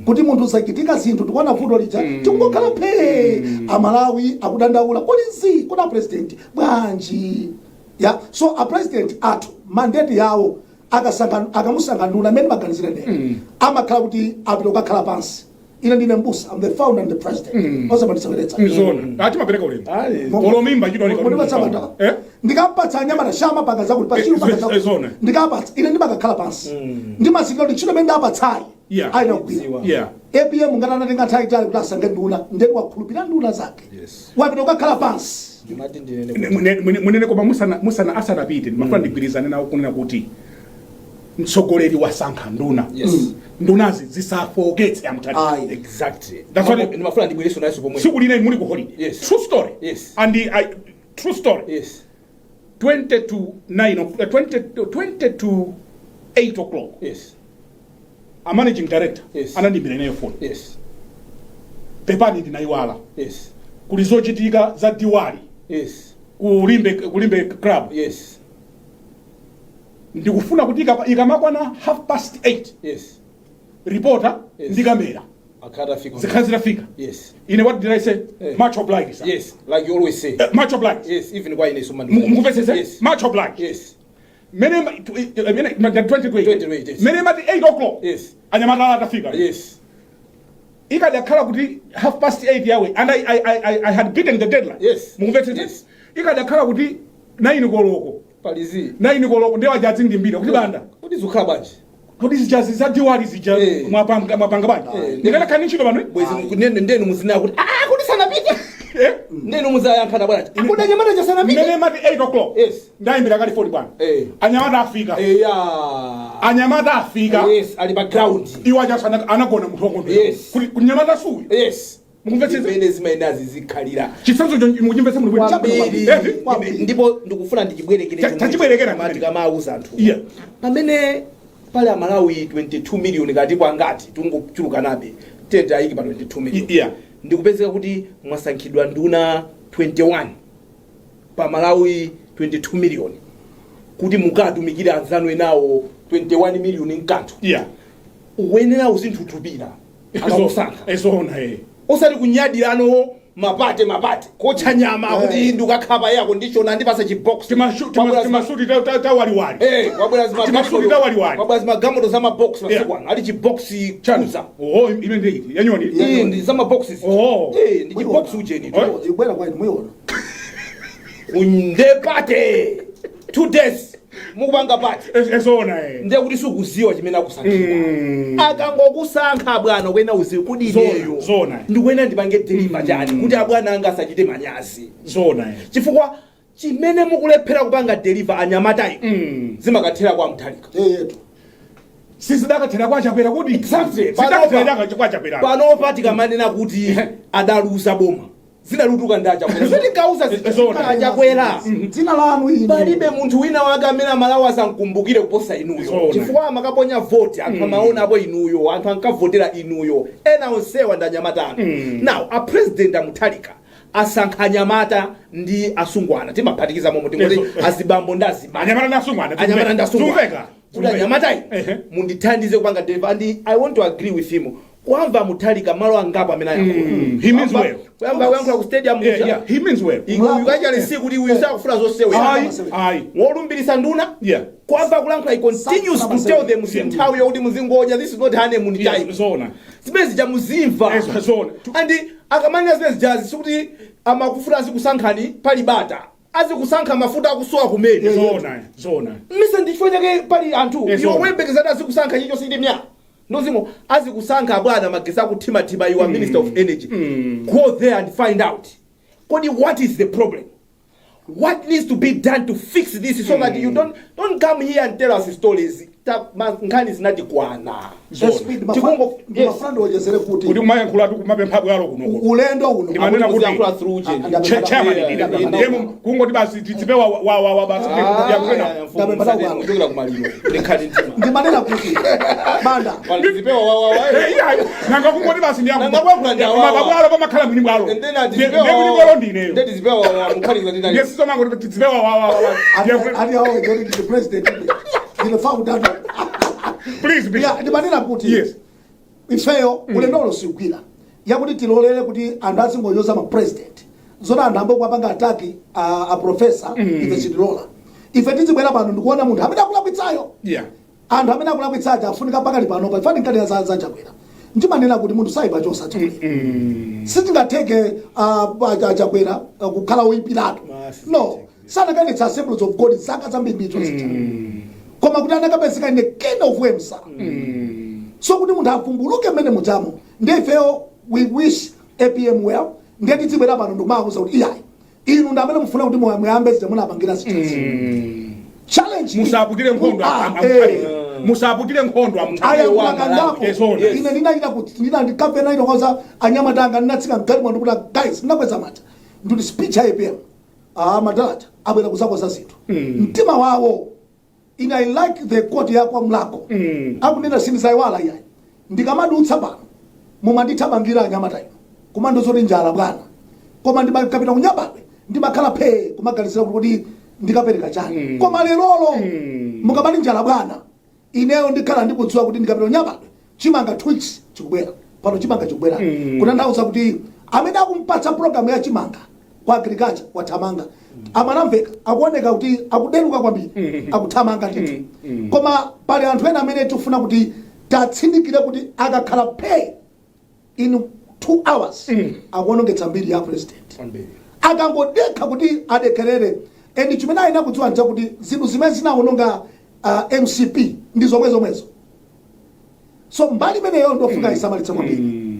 kuti munthu usachitika zinthu tikuona vuto lija tikungokhala phe amalawi akudandaula polizi kuna president bwanji so a president athu mandate yawo akamusanganula amene maganizira ne amakhala kuti apita kukakhala pansi ina ndine mbusa I'm the founder and the president osamandiseweretsa izona ati mapereka ulemu kolomimba chidoni kolomimba ndikapatsa nyamata shama panga zakuti pachiru panga izona ndikapatsa ine ndibakakhala pansi ndimasikira kuti chino mende apatsayi aina kugwira APM ngatana tingathayi tali kuti asange nduna ndeni wakhulupirira nduna zake wapita kukakhala pansi munene koma musana asanapite mafuna ndigwirizane nawo kunena kuti mtsogoleri wasankha nduna ndunazi zisafoketse amutani exactly that's what nimafuna ndibwireso nayo pomwe siku lina muli ku holiday true story and true story 20 to 8 o'clock a managing director anandimbira nayo phone pepani ndinaiwala kulizochitika za Diwali kulimbe club ndikufuna kuti ikamakwana 8:30 reporter ndikamera zikhazirafika ine what did I say much obliged sir like you always say much obliged even kwa ine somani mukupesesa much obliged mene 20 mene mati 8 o'clock anyamata atafika ikadakhala kuti 8:30 yawe and I had beaten the deadline mukupesesa ikadakhala kuti 9 koloko palizi 9 koloko ndewa jadzi ndimbira kuti banda kuti zukhala banje kuti zijazi za Diwali zija mwapanga banje ndikana kanichito bano bwezi ndenu muzina kuti kuti sanapite ndenu muzayankhana bwana akuda nyamata cha sanapite mene mati 8 o'clock ndaimbira kali 40 bwana anyamata afika anyamata afika ali background iwa jasa anagona muthongo kuti kunyamata suwi mukumvetsetsa mene zimainazi zikhalira chisanzo mukunyimvetsa munthu ndipo ndikufuna ndichibwerekere tachibwerekera mati kamauza anthu pamene pale Malawi 22 million kati kwa ngati tungochulukanabe tete ayiki pa 22 million ndikupezeka kuti mwasankhidwa nduna 21 pa Malawi 22 million kuti mukatumikira anzanu enawo 21 million nkanthu uwenera uzinthuthupira akamusankha ezona osati kunyadirano mapate kocha nyama kuti ndikakhapa yako ndichona ndipasa chibox timasuti tawaliwali wabwera zimagamoto za mabox masikwana ali chibox kuza ime ndi yanyoni ndi za maboxes ndi chibox ujeni ibwera kwa inu muiona undepate 2 days mukupanga pati ezona ndiye kuti sukuziwa chimene akusankhira akangokusankha bwana kwena uziwe kuti ineyo ndikwena ndipange deliver chani kuti abwana anga asachite manyazi zona chifukwa chimene mukulephera kupanga deliver anyamatayi zimakathera kwa Mutharika sizidakathera kwa Chapera kuti exactly kwa Chapera panopa tikamanena kuti adalusa boma zidalutuka ndachakwera zitikauza zichakwera dzina lanu ino palibe munthu wina wake amene Malawi asankumbukire kuposa inuyo chifukwa makaponya vote anthu amaona apo inuyo anthu ankavotera inuyo ena onsewa ndanyamata now a president Mutharika asankha anyamata ndi asungwana timaphatikiza momwe tingoti azibambo ndi anyamata ndi asungwana kuti anyamatayi mundithandize kupanga deliver and I want to agree with him kwamva Mutharika malo angapo amene he means well kwamva ku stadium he means well ikachali siku kuti uyisakufuna zosewa wolumbirisa nduna kwamva kulankhula he continues to tell them nthawi yokuti muzingonya this is not honeymoon time zimene zija muzimva and akamanena zimene zijazi sikuti amakufuna azikusankhani pali bata azikusankha mafuta akusowa kumene zona mise ndichifukwa chake pali anthu iwo wembekezati azikusankha chicho sindi mya ndozimo azikusankha bwana magetsi akuthimathima you are minister of energy go there and find out kodi what is the problem, what needs to be done to fix this so that you don't come here and tell us stories nkhani zinatikwana mafrando wajezere kuti kuti umayankhula kumapempha bwalo kuno ulendo uno ndimanena kuti through chairman ndiyemo kungoti basi tidzipewa wa basi yakwena ndabempha kumaliro nkhani ntima ndimanena kuti banda ndidzipewa nanga kungoti basi nanga kwakhula ndiyakuba bwalo pamakhala mwini bwalo ndidzipewa ndineyo ndidzipewa mukhaliza ndinani yesu ngoti tidzipewa ali awo ngoti the president the founder please Bishop ndimanena kuti yes ifeyo ulendo losugwira yakuti tilolere kuti anthu azingoyoza ma president zona anthu ambo kwapanga ataki a professor ife chitilola ife tizibwera pano ndikuona munthu amene akulakwitsayo anthu amene akulakwitsayo afunika pakali pano pa fani nkati za Chakwera ndimanena kuti munthu saiba chosa chakule sitingatheke Chakwera kukhala woyipiratu no sana kanetsa Assemblies of God zaka zambiricho koma kuti anakapezeka ine kind of wemsa so kuti munthu avumbuluke mmene muchamo ndefeyo we wish APM well ndeti tibwera pano ndomakuza kuti iyayi inu ndamene mufuna kuti muyambe zite munapangira sitasi challenge musaputire nkhondo musaputire nkhondo ine ndinachita kuti ndinandikapena ino koza anyamatanga ndinatsika mgati mwa ndikuti guys ndinakweza mata ndikuti speech ya APM madalata abwera kuzakoza zinthu mtima wawo in I like the quote yako mlako akunena sinizaiwala yayi ndikamadutsa pano mumandithamangira anyamata ino kumando zoti njala bwana koma ndimakapita kunyabadwe ndimakhala phe kumaganisira kuti ndikapereka chani koma lerolo mukabali njala bwana ineyo ndikhala ndikudziwa kuti ndikapita kunyabadwe chimanga twitch chikubwera pano chimanga chikubwera kunandauza kuti amene akumpatsa program ya chimanga kwa agriculture wathamanga amanamveka akuoneka kuti akudeluka kwambiri akuthamanga ndithu koma pali anthu ena amene tifuna kuti tatsindikire kuti akakhala pay in 2 hours akuonongetsa mbiri ya president akangodekha kuti adekerere and chimene ayina kudziwa nja kuti zinthu zimene zinaononga MCP ndi zomwezo so mbali imeneyo ndofunika isamalitse kwambiri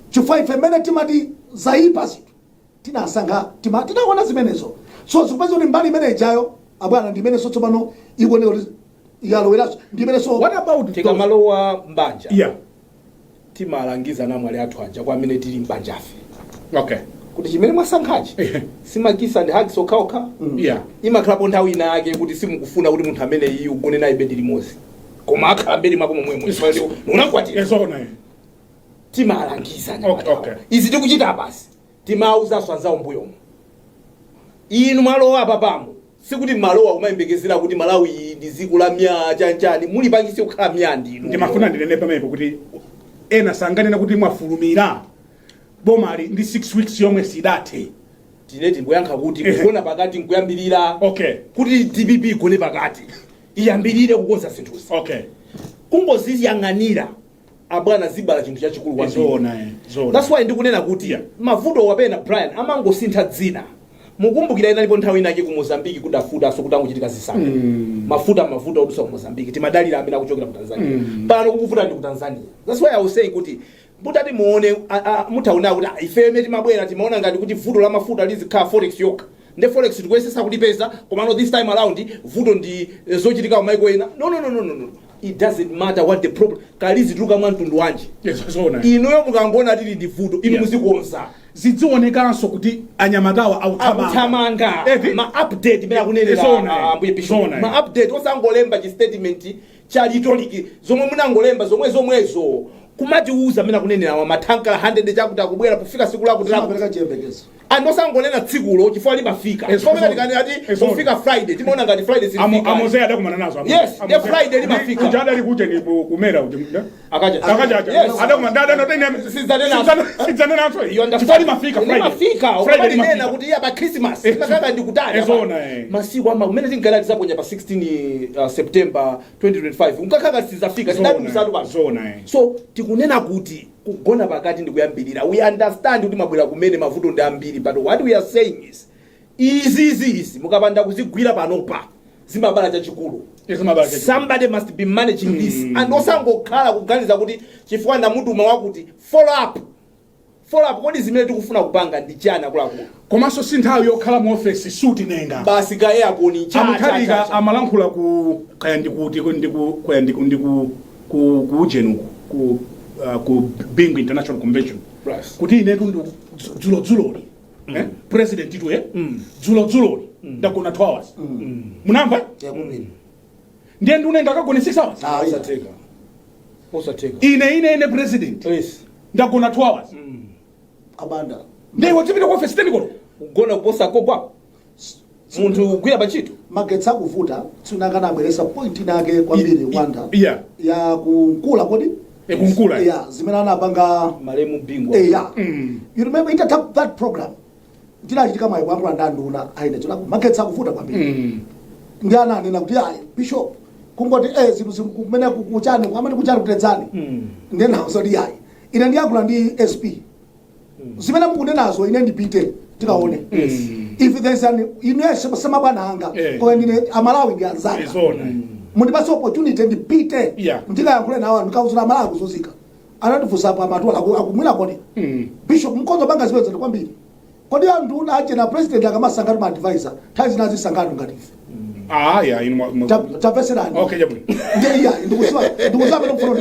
chifukwa ife mmene timati zaipa zinthu tinasankha tinaona zimenezo so zikupeza kuti mbali imene ijayo abwana ndimene so tsopano ikuoneka yaloweraso ndimene so what about tikamalowa mbanja timalangiza namwali athu aja kwa amene tili mbanjafe okay kuti chimene mwasankhachi simakisa ndi haki sokhaokha imakhalapo nthawi ina yake kuti simukufuna kuti munthu amene iyi ugone naye bedi limodzi koma akhala mbedi mwako momwe unakwatira timalangiza izi tikuchita basi timauza swanzawo mbuyomo inu malowa apapamo sikuti malowa kumayembekezera kuti Malawi ndi dziko la mya chanchani muli pangisi kukhala mya ndinu ndimafuna ndinene pamenepo kuti ena sanganena kuti mwafulumira bomali ndi 6 weeks yomwe sidathe tineti ngoyankha kuti kugona pakati nkuyambirira okay kuti DPP igone pakati iyambirire kukonza zinthuzi okay kungoziyang'anira abwana zibala chinthu chachikulu kwambiri zona that's why ndikunena kuti mavuto wapena Brian amangosintha dzina mukumbukira inalipo nthawi inake ku Mozambique kudafuta so kutangochitika zisanga mafuta odusa ku Mozambique timadalira amene akuchokera ku Tanzania pano kukufuta ndi ku Tanzania that's why I was saying kuti mutati muone mutaona kuti ifeme timabwera timaona ngati kuti vuto la mafuta lizikhala forex yoka nde forex tikuyesesa kulipeza komano this time around vuto ndi zochitika ku maiko ena no it doesn't matter what the problem kalizituka mwantundu wanje zona inoyo mukangona tili ndi vuto inu muzikonza zizionekanso kuti anyamatawa authamanga ma update mera kunenera ambuye Bishop ma update osangolemba chi statement cha litoliki zomwe munangolemba zomwezo kumatiuza mena kunenera wa mathanka 100 chakuta kubwera kufika siku lako Pereka chiyembekezo. Anosangonena tsikulo chifukwa libafika somena tikani ati kufika Friday timaona ngati Friday silifika amozea adakumana nazo yes the Friday libafika njada likuje ni kumera akaja adakumana no tena sizana nazo chifukwa libafika Friday nena kuti ya ba Christmas makanga ndikutaya masiku ama kumene tingalatiza ponya pa 16 September 2025 unkakaka sizafika sidakumsatu ba so tikunena kuti kugona pakati ndikuyambirira we understand kuti mabwera kumene mavuto ndi ambiri but what we are saying is izi mukapanda kuzigwira panopa zimabala chachikulu somebody must be managing this and osangokhala kuganiza kuti chifukwa ndamutuma wakuti follow up kodi zimene tikufuna kupanga ndi chana kulakula komanso si nthawi yokhala mu office suti nenga basi kaye akoni amuthalika amalankhula ku kaya ndikuti ku ujenuku ku Bingu International Convention kuti inetu dzuloli president itu dzuloli ndakona 2 hours munamva ndiye ndune ndakagona 6 hours osateka ine president ndakona 2 hours Banda ndiye wachipita ku office temikolo kugona kuposa kopwa munthu ugwira pachito magetsi akuvuta tsunangana abweresa point nake kwambiri Wanda ya kunkula kodi kunkula zimene anapanga malemu bingwa you remember that program ndinachitika mai kwangula ndanduna aine tuna magetsi akuvuta kwambiri ndi ananena kuti ayi Bishop kungoti zinthu kumene kuchani amene kuchani kutedzani ndena uzodi ayi ine ndiyakula ndi SP zimene mukunenazo ine ndipite tikaone if there's an sama bwana anga kwa ndine amalawi ndi anzanga mundipase opportunity ndipite ndikayankhule nawo ndikauza amalawi kuzozika anandifunsa pa matola akumwira kodi Bishop mkonzo banga ziweza kwambiri kodi anthu unache na president akamasangana ma advisor thazi nazi sangano ngati tapeserani okay jabu ndiye ndikuziwa pano mfuno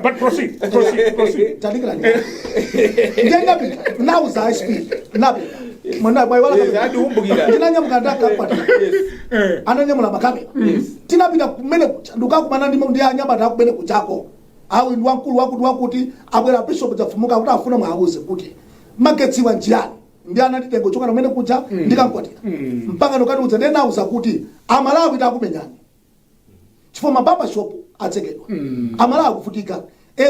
but proceed tandikira ndiye now za SP nabe mwana boy wala hadi umbukira tinanya mukandaka kwati ananya mula makamera tinapita kumene ndukakumana ndi anyama ta kumene kuchako awu ndi wankulu wakuti abwera Bishop Chafumuka kuti afuna mwauze kuti magetsi wa njiyani ndi anatitengo chokana kumene kucha ndikankwatira mpaka ndokati udze ndenauza kuti amalawi takumenyani chifo mababa shop atsekedwa amalawi akufutika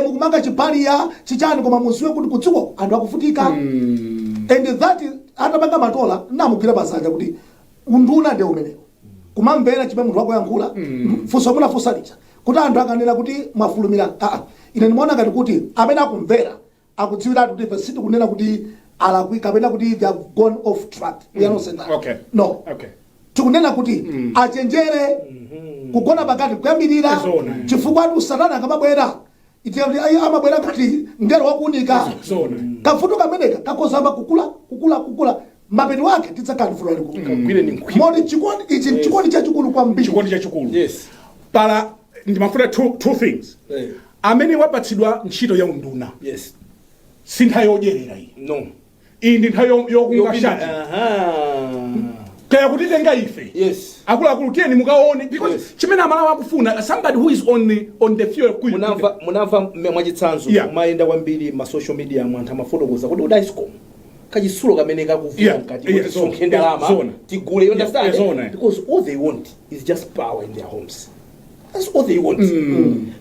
mukumanga chipaliya chichani koma muziwe kuti kudziko anthu akufutika and that atabanga matola namugwira pasanja kuti unduna ndi umenewo kumamvera chimene munthu wako yankhula funso munafusalicha kuti anthu akanena kuti mwafulumira ine ndimaona ngati kuti amene akumvera akudziwira kuti ife sitikunena kuti alakwika kapena kuti they have gone off track we are not saying that tikunena kuti achenjere kugona pakati kuyambirira chifukwa ati usatana akamabwera amabwera kuti ngero wakuunika kafuto kameneka kakozamba kukula mapeto wake titsakanifunali moti chikondi chachikulu kwambiri yes para ndimafuna two things amene wapatsidwa ntchito ya unduna sintha yodyerera iyi iyi ndi nthawi yokungashati kaya kutitenga ife akuluakulu tiyeni mukaone because chimene amalawi akufuna somebody who is on the fuel munamva mwachitsanzo umayenda kwambiri ma social media mwanthu amafotokoza kuti udiscom kachisulo kamene kakuvula mkati kuti sonkhe ndalama tigule you understand because all they want is just power in their homes. That's all they want.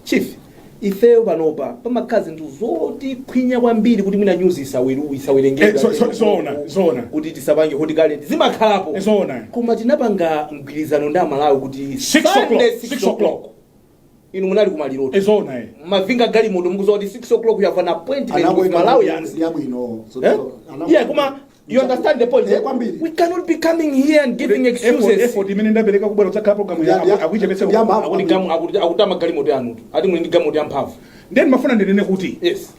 Chief ifeyo panopa pamakhazi ntuzoti khwinya kwambiri kuti mwina news isawerengedwa zona kuti tisapange hot calendar zimakhalapo koma tinapanga mgwirizano ndi Malawi kuti 6 o'clock inu munali kumaliroto mavinga gali moto mukuzowa kuti 6 o'clock you have an appointment with Malawi koma you understand the point? We cannot be coming here and giving excuses. Effort imene ndabereka kubwera kutsakhala program ya akuichepetse akutama gali moto yanu ati muli ndi gali moto yamphamvu. Then mafuna ndinene kuti yes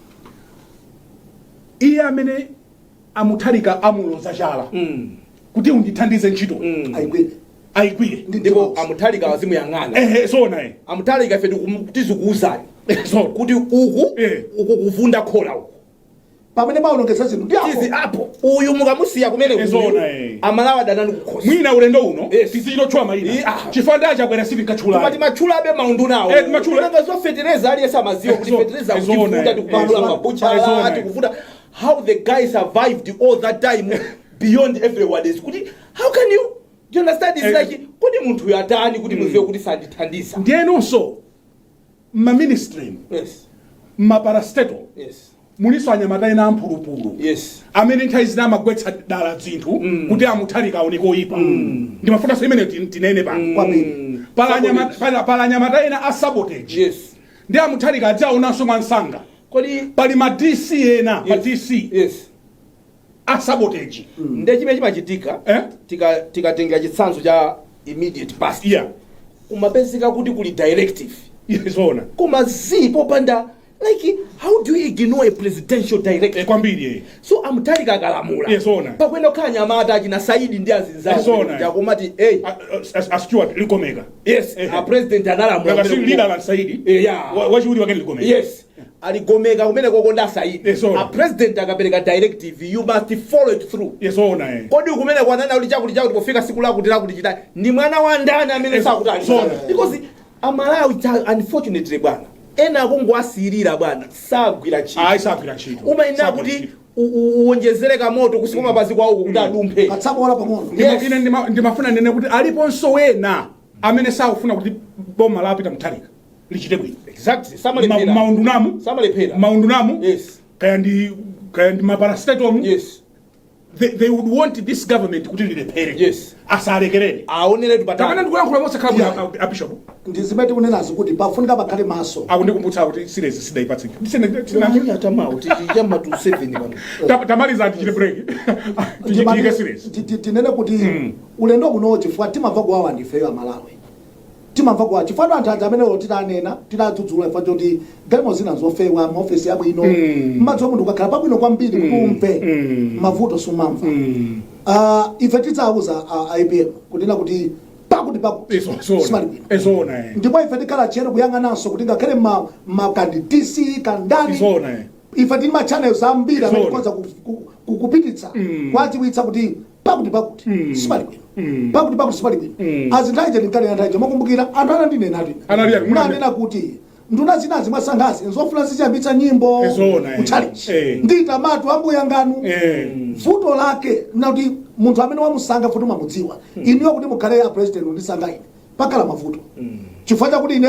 iye amene amuthalika amuloza chala kuti undithandize ntchito ayigwire ndipo amuthalika wazimu yang'ana amuthalika ife tizikuuzani kuti uku kuvunda khola uku pamene maonongeza zinthu ndi izi apo uyu mukamusiya kumene Amalawi adanani kukhosi mwina ulendo uno tizichitotchwa mayina chifanda chakwera sitikatchula koma timachulabe maundu nawo timachula zofetereza aliyesa maziwa kuti fetereza kutivuta tikupamula mabucha tikuvuta how the guy survived all that time beyond everyone is kuti how can you do you understand? It's like kuti munthu yatani kuti muziwe kuti sandithandiza ndiyenonso ma ministry maparastatal muliso anyamata ena amphulupulu amene nthawi zina amagwetsa dala zinthu kuti amuthalika aoneko ipa ndimafuna so imene tinene pala anyamata ena a sabotage ndi amuthalika adzaonanso mwansanga pali ma DC ena ma DC a sabotage nde chimene chimachitika tikatenga chitsanzo cha immediate past kumapezeka kuti kuli directive koma zipo panda like how do you ignore a presidential directive kwambiri so amuthalika akalamula pakwenda kukhala nyamata achina Saidi ndi azinzake jakomati Stuart likomeka a president analamula leader la Saidi wachiwiri wake likomeka aligomeka kumene kokonda Saidi a president akapereka directive you must follow it through kodi kumene kwanana uli chakuti pofika siku lako kuti chita ni mwana wa ndani amene sakutali because Amalawi unfortunately bwana ena akungwasirira bwana sagwira ntchito umayenera kuti uonjezereka moto kusikoma pazi kwawo kuti adumphe katsabola pang'ono ine ndimafuna nene kuti aliponso wena amene sakufuna kuti boma lapita muthalika lichite bwino exactly maundu namu kaya ndi maparastatal they would want this government kuti lilephere asalekerere aonere tapana ndikuyankhula mosakhala a bishop ndizimeti kunenazo kuti pafunika pakhale maso akundikumbutsa kuti series sidayipatsi tamaliza atichite break tichitike series tinene kuti ulendo kuno chifukwa timamva kuwawa ndifeyo Amalawi timamva kuwawa chifukwa anthu amene titanena tidadzudzula ifa choti galimo zina zofewa maofesi abwino mmadzi wa munthu ukakhala pabwino kwambiri kuti umve mavuto sumamva ife tidzawuza IPM kunena kuti pakuti simali bwino ndipo ife tikhala chero kuyang'ananso kuti ngakhale makandi DC kandani ife tili ma channels ambiri amene tikonza kupititsa kwadziwitsa kuti pakuti simali bwino pakuti simali bwino azinthaije ndinkale makumbukira anthu anandinena kuti nduna zina zimwasangazi nzofuna zichambitsa nyimbo kuchalichi ndita matu ambuya nganu vuto lake nakuti munthu amene wamusanga futi mamudziwa iniyo kuti mukhale a president undisanga ine pakhala mavuto chifukwa chakuti ine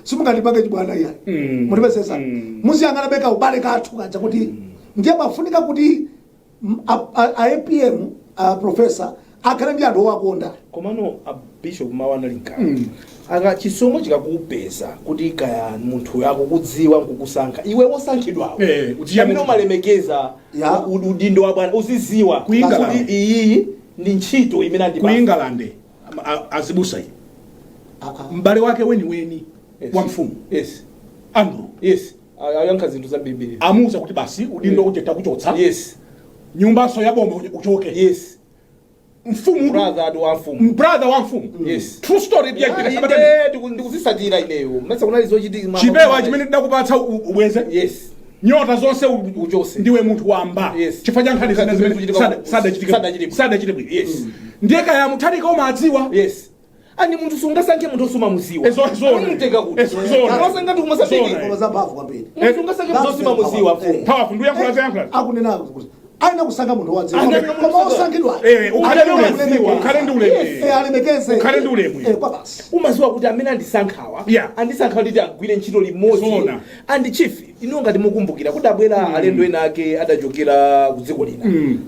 simungandipange chibwana iyani mutipesesa muziyang'ana beka ubale kathu kaja kuti ndiye mafunika kuti APM professor akhale ndi anthu owakonda komano a bishop mawana linkana aka chisomo chikakupeza kuti kaya munthu yako kudziwa nkukusankha iwe wosankhidwawo amene umalemekeza udindo wa bwana uziziwa kuti iyi ndi ntchito imene ku England azibusa iyi mbale wake weni wa mfumu Andrew ayankha zinthu za Biblia amuza kuti basi udindo ujeta kuchotsa nyumbaso ya boma uchoke mfumu brother wa mfumu true story ndikuzisatira ineyo masa kunali zochitika chipewa chimene ndakupatsa ubweze nyota zonse uchose ndiwe munthu wamba chifukwa cha nkhani zimene sadachite bwino ndiye kaya muthalika umadziwa ani munthu sungasankhe munthu osuma muziwa muteka kuti wasanga tukumasatheke koma zamphamvu kwambiri sungasankhe munthu osuma muziwa powerful ndiyankhula akunena kuti aina kusankha munthu wa dziko Aina koma osankhidwa ukhale ndi ulemu alemekeze ukhale ndi ulemu kwa basi umaziwa kuti amene andisankhawa Yeah. andisankhawa kuti agwire ntchito limodzi Zona. andi chief ino ngati mukumbukira kuti abwera alendo ena ake adachokera ku dziko lina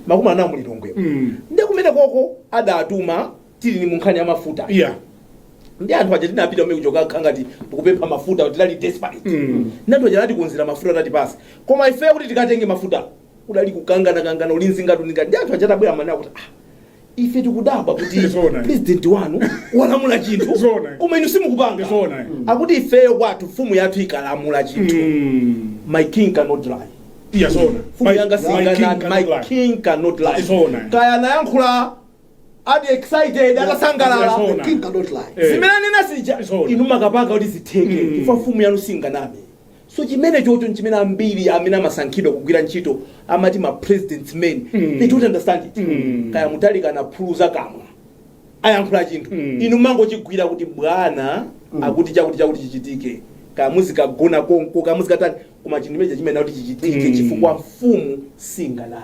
makumi anawo mulilongwemo ndi kumene koko adatuma tili ni munkhani ya mafuta ndi anthu aja tinapita umene kuchoka khangati tikupempha mafuta kuti tali desperate ndi anthu aja anatikonzera mafuta atatipasa koma ife kuti tikatenge mafuta udali kukangana ulinzi ngati ndi anthu aja atabwera manena kuti ife tikudabwa kuti president wanu walamula chinthu koma inu simukupanga akuti ifeyo kwathu mfumu yathu ikalamula chinthu my king cannot lie mfumu yanga singanaka my king cannot lie kaya nayankhula adi excited akasangalala king cannot lie zimene ninasija inu makapanga kuti zitheke ifa mfumu yanu singaname so chimene chocho nchimene ambiri amene amasankhidwa kugwira ntchito amati ma president's men they don't understand it kaya mutalika na phuluza kamwa ayankhula chinthu inu mangochigwira kuti bwana akuti chakuti chichitike kaya muzikagona konko kaya muzikatani koma chinthu imenechi chimene kuti chichitike chifukwa mfumu singaname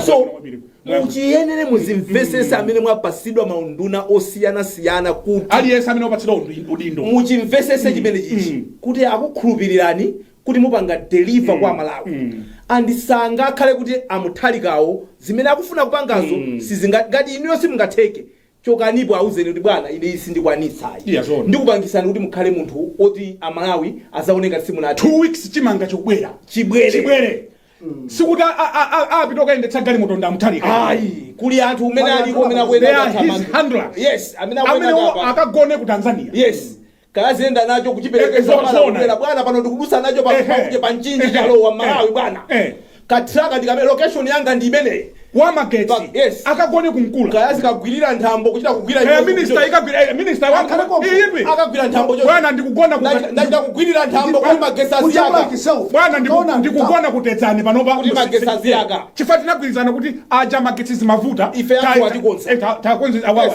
so muchiyenere muzimvesesa amene mwapasidwa maunduna osiyana kuti aliyense amene wapatsidwa udindo muchimvesese chimene chichi kuti akukhulupirirani kuti mupanga deliver kwa Malawi andisanga akhale kuti amuthalikawo zimene akufuna kupangazo ngati inuyo simungatheke chokanipo auzeni kuti bwana ine isi ndikwanitsayi ndikupangisani kuti mukhale munthu oti amalawi azaoneka simunati 2 weeks chimanga chibwere sikuti apita kuyendetsa gali moto ndamuthalika ayi kuli anthu umene aliko umene akwenda yes amene akagone ku Tanzania yes kazenda nacho kuchiperekeza kubwera bwana pano ndikudusa nacho pakuje panchinji chalowa Malawi bwana katraka ndikamene location yanga ndi imene wa magetsi akagone kumkula kayazi kagwirira nthambo kuchita kugwira minister akagwira nthambo bwana ndikugona ndachita kugwirira nthambo kwa magetsi aziyaka bwana ndikugona kutetsani panopa kuti magetsi aziyaka chifukwa tinagwirizana kuti aja magetsi mafuta ife yako atikonza takonza awawa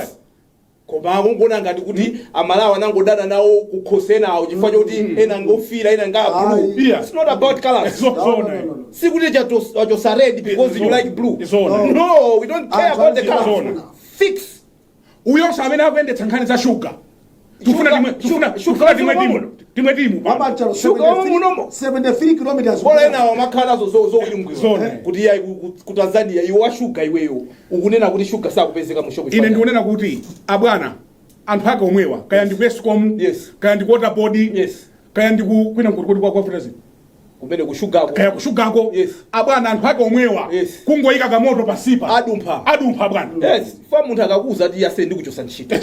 koma ngona ngati kuti amalawi anangodana nawo kukhosena awo chifukwa choti ena ngofira ena blue it's not about colors sikuti chacho red because you like blue no we don't care about the color fix uyo amene akuyendetsa nkhani za sugar tufuna timwe timu baba chalo 73 kilometers bora ena wamakhala zo ilungwiwa kuti yayi ku Tanzania iwo wa sugar iweyo ukunena kuti sugar sakupezeka mu shop ine ndikunena kuti abwana anthu ake omwewa kaya ndi Westcom kaya ndi water board kaya ndi kwina kuti kwa president kumene kushugako kaya kushugako abwana anthu ake omwewa kungoyika kamoto pasipa adumpha bwana fa munthu akakuza ati yase ndikuchosa ntchito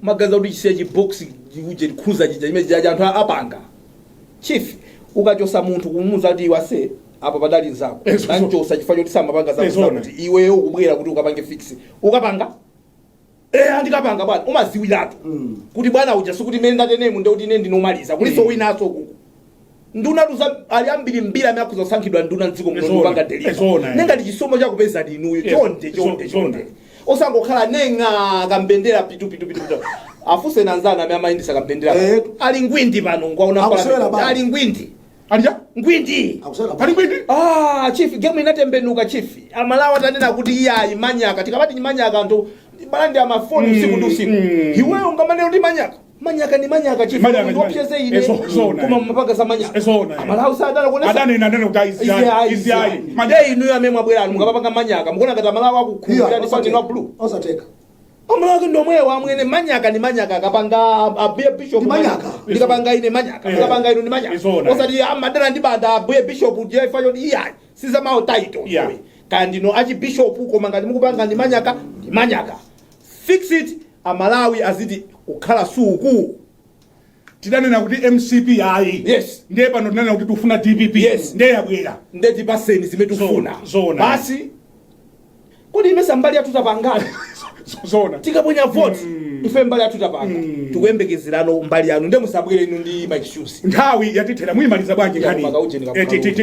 magaza kuti chisiya chibox uje khuza chija chimene jaja anthu apanga chief ukachosa munthu kumuza ati wase apa padali nzako nanchosa chifukwa choti samapanga zako kuti iweyo ukubwera kuti ukapange fix ukapanga andikapanga bwana umaziwiratu kuti bwana uja sikuti mene ndatenemu ndekuti ine ndinomaliza kuliso winaso kuku nduna tuza ali ambiri mbira amene akuza kusankhidwa nduna mdziko muno panga deliver nengati chisomo chakupeza ndinuyo chonde osangokhala nenga kambendera pitu afuse nanzana amene amayendesa kambendera ali ngwindi pano ngwaona pala ali ngwindi ngwindi chief game inatembenuka chief amalawi atanena kuti iyayi manyaka tikabati ni manyaka nthu balandi amafoni usiku ndi usiku iweyo ngamaneno ndi manyaka ni manyaka chief ndopyeze ine kuma mpaka za manyaka amalawi sadala kuonesa adane kuti izi ayi madei inu amene mwabwera mukapanga manyaka mukuona ngati amalawi akukhulira ndi fani na blue osateka amalawi ndomwewa amwene manyaka ni manyaka akapanga abuye bishop ndikapanga ine manyaka ndikapanga inu ni manyaka osati amadera ndi banda abuye bishop je fanyo ndi iyayi siza mawo title kandi no achi bishop koma ngati mukupanga ndi manyaka fix it amalawi azidi ukhala suku tidanena kuti MCP ayi ndiye pano tinanena kuti tufuna DPP ndiye yabwera ndiye tipaseni zimene tufuna basi kuti imesa mbali yathu tapangana tikaponya vote ife mbali yathu tapanga tikuyembekezerano mbali yanu ndiye musabwere inu ndi Mike Shoes nthawi yatithera muyimaliza bwanji nkhani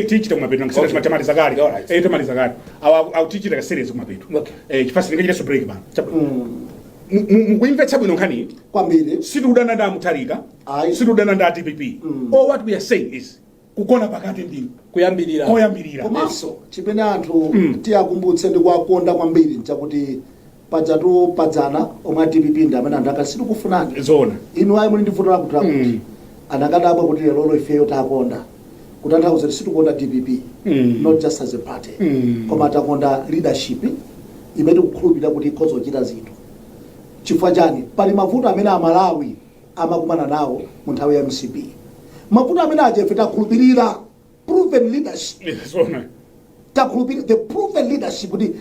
tichita kumapeto ngisana timatamaliza kale tamaliza kale awu tichita series kumapeto chifasi ndingachita break bana mukuimvetsa bwino nkhani kwambiri situdana nda mutalika situdana nda DPP all what we are saying is kukona pakati ndi kuyambirira komanso chimene anthu tiyakumbutse ndi kuwakonda kwambiri nchakuti pajatu padzana omwe DPP ndi amene anthu akasitu kufunani zona inu ayi muli ndi vuto lakutira kuti anakadabwa kuti lero ifeyo takonda kutanthauza kuti situkonda DPP not just as a party koma takonda leadership imene kukhulupirira kuti ikhoza kuchita zinthu chifukwa chani pali mavuto amene amalawi amakumana nawo mu nthawi ya MCP mavuto amene ajefe takhulupirira proven leadership zona takhulupirira the proven leadership kuti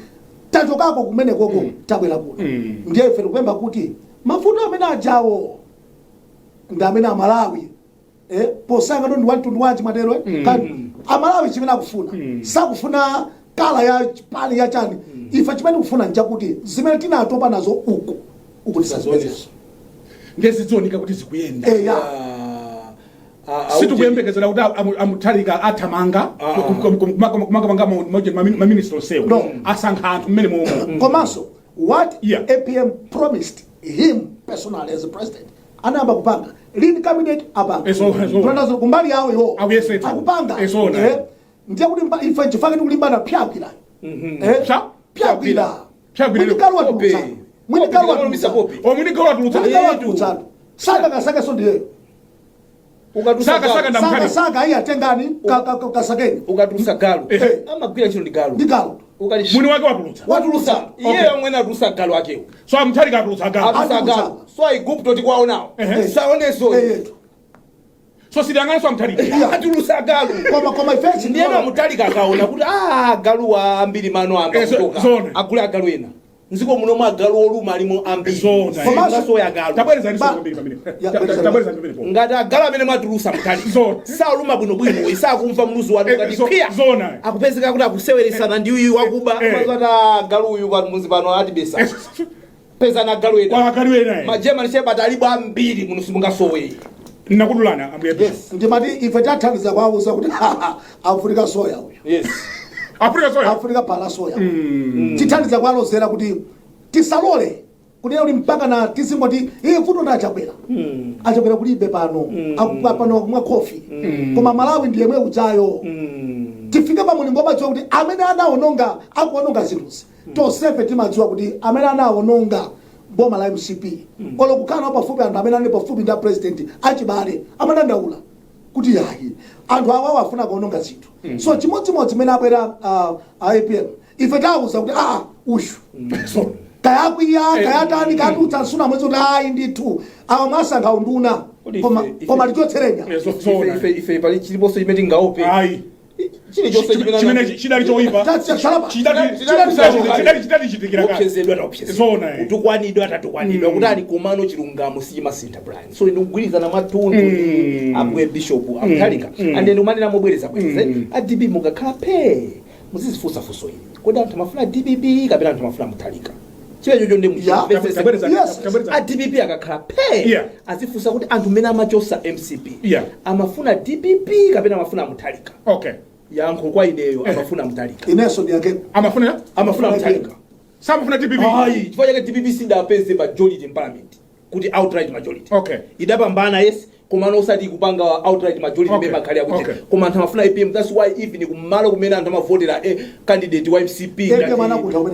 tachokako kumene koko tabwera kuno ndiye ife tikupemba kuti mavuto amene ajawo ndi amene amalawi posanga ndo ndi wantundu wanji matero amalawi chimene akufuna sakufuna kala ya pali ya chani ife chimene kufuna nchakuti zimene tinatopa nazo uku tisaziwezeso ngezidzonika kuti zikuyenda sitikuyembekezera kuti amuthalika athamanga kumakamanga maminister onsewo asankha anthu mmene momwe komanso what APM promised him personally as a president anayamba kupanga lead cabinet apanga tunazo kumbali yawo iwo akupanga ndiye kuti ife chifake tikulimbana pyakwira pyakwira mwini kalwa tulutsa saka so ndiye saka iya tengani kasakeni ukatusa galu amagwira chino ndi galu mwini wake watulutsa iye omwene atulutsa galu akewo so amuthalika atulutsa galu so aigupto tikwawo nawo saoneso so sidanganso amuthalika atulutsa galu koma ifensi ndiyena amuthalika akaona kuti galu wa ambiri mano amba kutoka agule agalu ena nziko muno mwa galu oluma alimo ambiri so ya galu ngati agalu amene mwatulusa muthalika sauluma bwinobwino isakumva mluzu wanu ngati pia akupezeka kuti akuseweresana ndi uyu wakuba mazata galu uyu pa muzi pano atibesa peza na galu ena majema nisheba talibu ambiri muno simungasowe nakudulana ambuye ndimati ife tathandiza kwawuza kuti Afrika soya uyu Afrika pala soya tithandiza kwalozera kuti tisalole kuti uli mpaka na tizingoti vuto ndachabwera achabwera kulibe pano akupano kumwa kofi koma Malawi ndiye mwe ujayo tifike pa mulingo badziwa kuti amene anaononga akuononga zinthuzi tosefe timadziwa kuti amene anaononga boma la MCP olo kukana pafupi anthu amene ali pafupi ndi president achibale amene ndaula kuti yayi anthu awa afuna kuononga zinthu so chimodzimodzi mene abwera APM ife tawuza kuti ushu kayakwiya kayatani kadutsa nsuna mwezi kuti ayi ndithu awa mwasankha unduna koma lichotserenya ife pali chiliponso chimene tingaope chidali choipa chidali chitikira utukwanidwa atatukwanidwa kuti ali kumano chilungamo sichimasintha Brian so ndikugwirizana matundu ambuye Bishop amuthalika ande ndikumanena mobwereza DPP mukakhala phe muzizifusafuso ili kodi anthu amafuna DPP kapena anthu amafuna muthalika chiwechocho ndi DPP akakhala phe azifusa kuti anthu mmene amachosa MCP amafuna DPP kapena amafuna muthalika yankho kwa ineyo amafuna muthalika ineso ndiyake amafuna muthalika samafuna DPP chifukwa chake DPP sidapeze majority in parliament kuti outright majority idapambana yes koma nosati kupanga outright majority member khali akuti koma anthu amafuna APM that's why even kumalo kumene anthu amavotera candidate wa MCP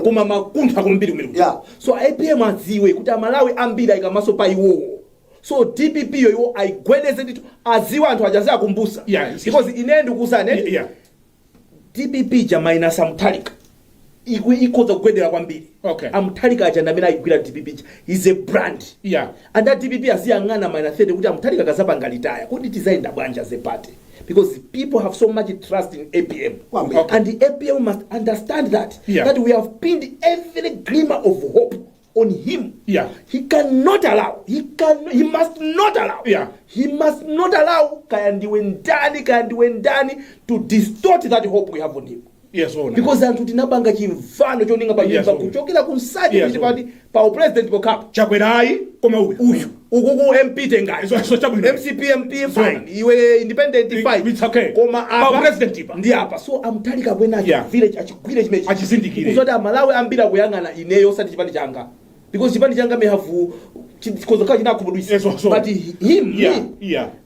koma makuntha kumbiri kumene so APM adziwe kuti amalawi ambiri ikamaso pa iwo so DPP yo aigwedeze ndithu aziwa anthu ajaza akumbusa because ine ndikuzane DPP jamaina samuthalika ikhoza kugwedera kwambiri amuthalika aja ndamene ayigwira DPP is a brand and that DPP asiyang'ana -30 kuti amuthalika kazapanga litaya kuti tizaenda bwanja ze party because people have so much trust in APM and the APM must understand that that we have pinned every glimmer of hope on him. He cannot allow. He must not allow. He must not allow Kayandi to distort that hope we have on him. Because anthu tinabanga chimfano choninga panyumba kuchokera kumsadi kuti pati pa president pokap chakwerayi koma uyu ukuku MP tengayi so chabwino MCP MP fine iwe independent fine koma pa president ipa ndi apa so amuthalika bwenacho village achigwire chimechi achizindikire kuzoti amalawi ambira kuyang'ana ineyo sati chipandi changa because chipandi changa may have chikozo kachi nakubudwisa but him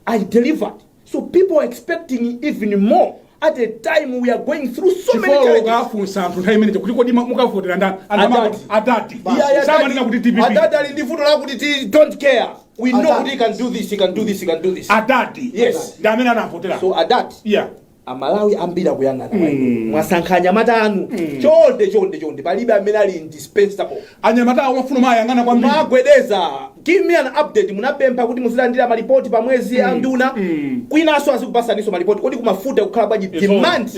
I delivered So people are expecting even more at a time we are going through so many challenges. Adati don't care. We know he can do this, he can do this, he can do this. Adati. Yes. So Adati. Yeah. Amalawi ambira kuyangana mwasankhanya matanu chonde palibe amene ali indispensable anyamata amafuna mayangana kwambiri magwedeza. Give me an update. Munapempha kuti muzilandira malipoti pa mwezi anduna kwinaso azikupasaniso malipoti kodi kumafuta kukhala bwanji demand.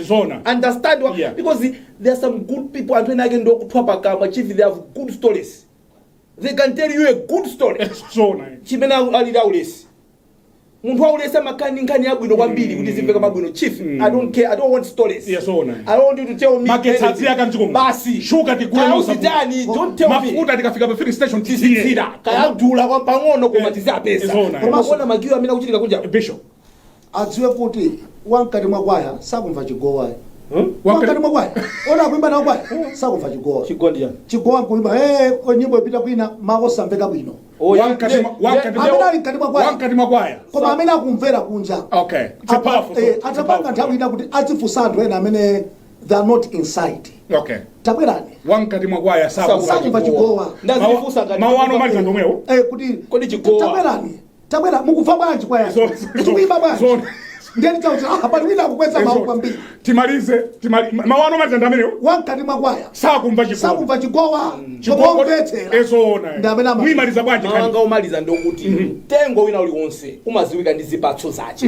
Understand what? Yeah. Because there are some good people and when I can do kuthwa pakama chief, they have good stories. They can tell you a good story. Chimena alira ulesi muntu waulesa makani nkhani yabwino kwambiri kuti zimveka mabwino. Chief, I don't care, I don't want stories. Yes, I want you to tell me magetsi yakanziko basi shuka tikule usitani. Don't tell me mafuta tikafika pa filling station tisira kaya dula kwa pang'ono koma tizapesa koma kuona magiwa amene akuchitika kunja. Bishop adziwe kuti wankati mwakwaya sakumva chigowa. Wankati mwakwaya ona kuimba na kwaya sakumva chigowa. Chigowa kuimba nyimbo ipita kwina makosamveka bwino. Wankati mwakwaya koma amene akumvera kunja. Okay, it's a powerful. Atapanga nthawi ina kuti azifusa anthu ena amene they are not inside. Okay. Tabwerani. Wankati mwakwaya sakumva chigowa. Ndazifusa ngati mawano mali ndomwewo. Kuti kodi chigowa. Tabwerani. Tabwera mukufa bwanji kwaya. Kuimba bwanji. Ndeni chauti hapana wina kukweza mawu kwambiri. Timalize mawano mali ndamenewo. Wankati mwakwaya sakumva chigowa. Chigowa mbetera. Ndamena mwimaliza bwanji kani. Manga umaliza ndokuti mtengo wina uli wonse umaziwika ndi zipatso zace.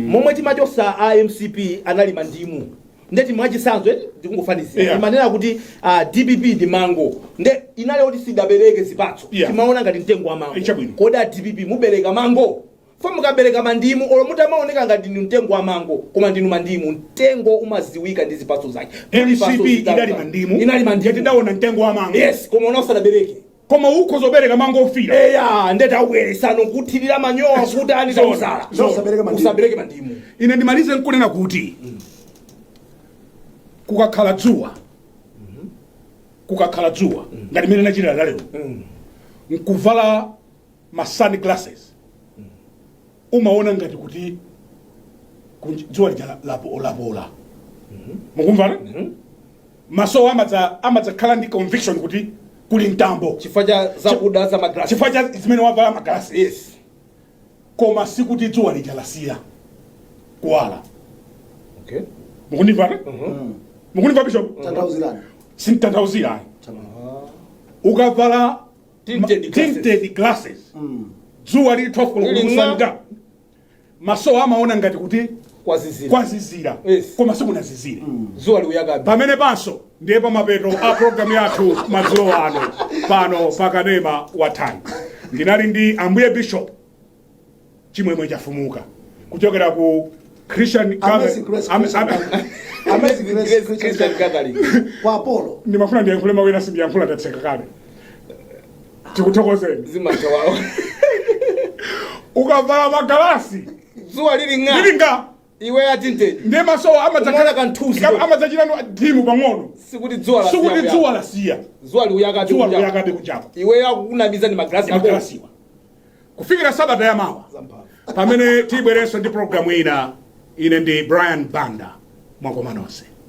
Momwe timachosa IMCP anali mandimu. Ndeti mwachisanzo ndikungofanizira imanena kuti DPP ndi mango nde inali kuti sidabereke zipatso timaona ngati mtengo wa mango kodi DPP mubereka mango fo mukabereka mandimu olo mutamaoneka ngati ndi mtengo wa mango koma ndinu mandimu mtengo umaziwika ndi zipatso zake. MCP inali mandimu yeti ndaona mtengo wa mango. Yes, koma unosadabereke koma uko zobereka mango ofira ndeti awuyeresano kuthirira manyowa kuti ani tausala usabereke mandimu. Ine ndimalize nkunena kuti kukakhala dzuwa ngati mene nachitira lero nkuvala ma sunglasses umaona ngati kuti dzuwa lija lapola mukumvana maso amadzakhala ndi conviction kuti kuli mtambo chifukwa cha zakuda za magrasi chifukwa cha zimene wavala magrasi. Yes. Koma sikuti dzuwa lija lasiya kuwala. Okay. Mukundimvana? Mukundimva Bishop? Tantauzirani. Sintantauzirani. Ukavala tinted glasses. Dzuwa lili 12 kulukusanga. Maso amaona ngati kuti kwazizira. Koma sikunazizire. Dzuwa liuyakabe. Pamene panso ndiye pamapeto a program yathu madzulo ano pano pakanema watani. Ndinali ndi ambuye Bishop Chimwemwe Chafumuka kuchokera ku Christian Christian Gathering kwa Apollo. Nimafuna ndiye kulema wena simbi yankula tatseka kale. Tikuthokozeni. Zimacho wao. Ukavala magalasi. Dzuwa lilinga. Iwe atinte. Ndiye maso amadzakhala kantusi. Amadzachira timu pang'ono. Sikuti dzuwa lasiya. Dzuwa liuyakabe kunjapo. Iwe yakunamiza ni magrasi magalasiwa. Kufikira Sabata ya mawa. Pamene tibwerenso ndi programu ina ine ndi Banda mwakomanonse.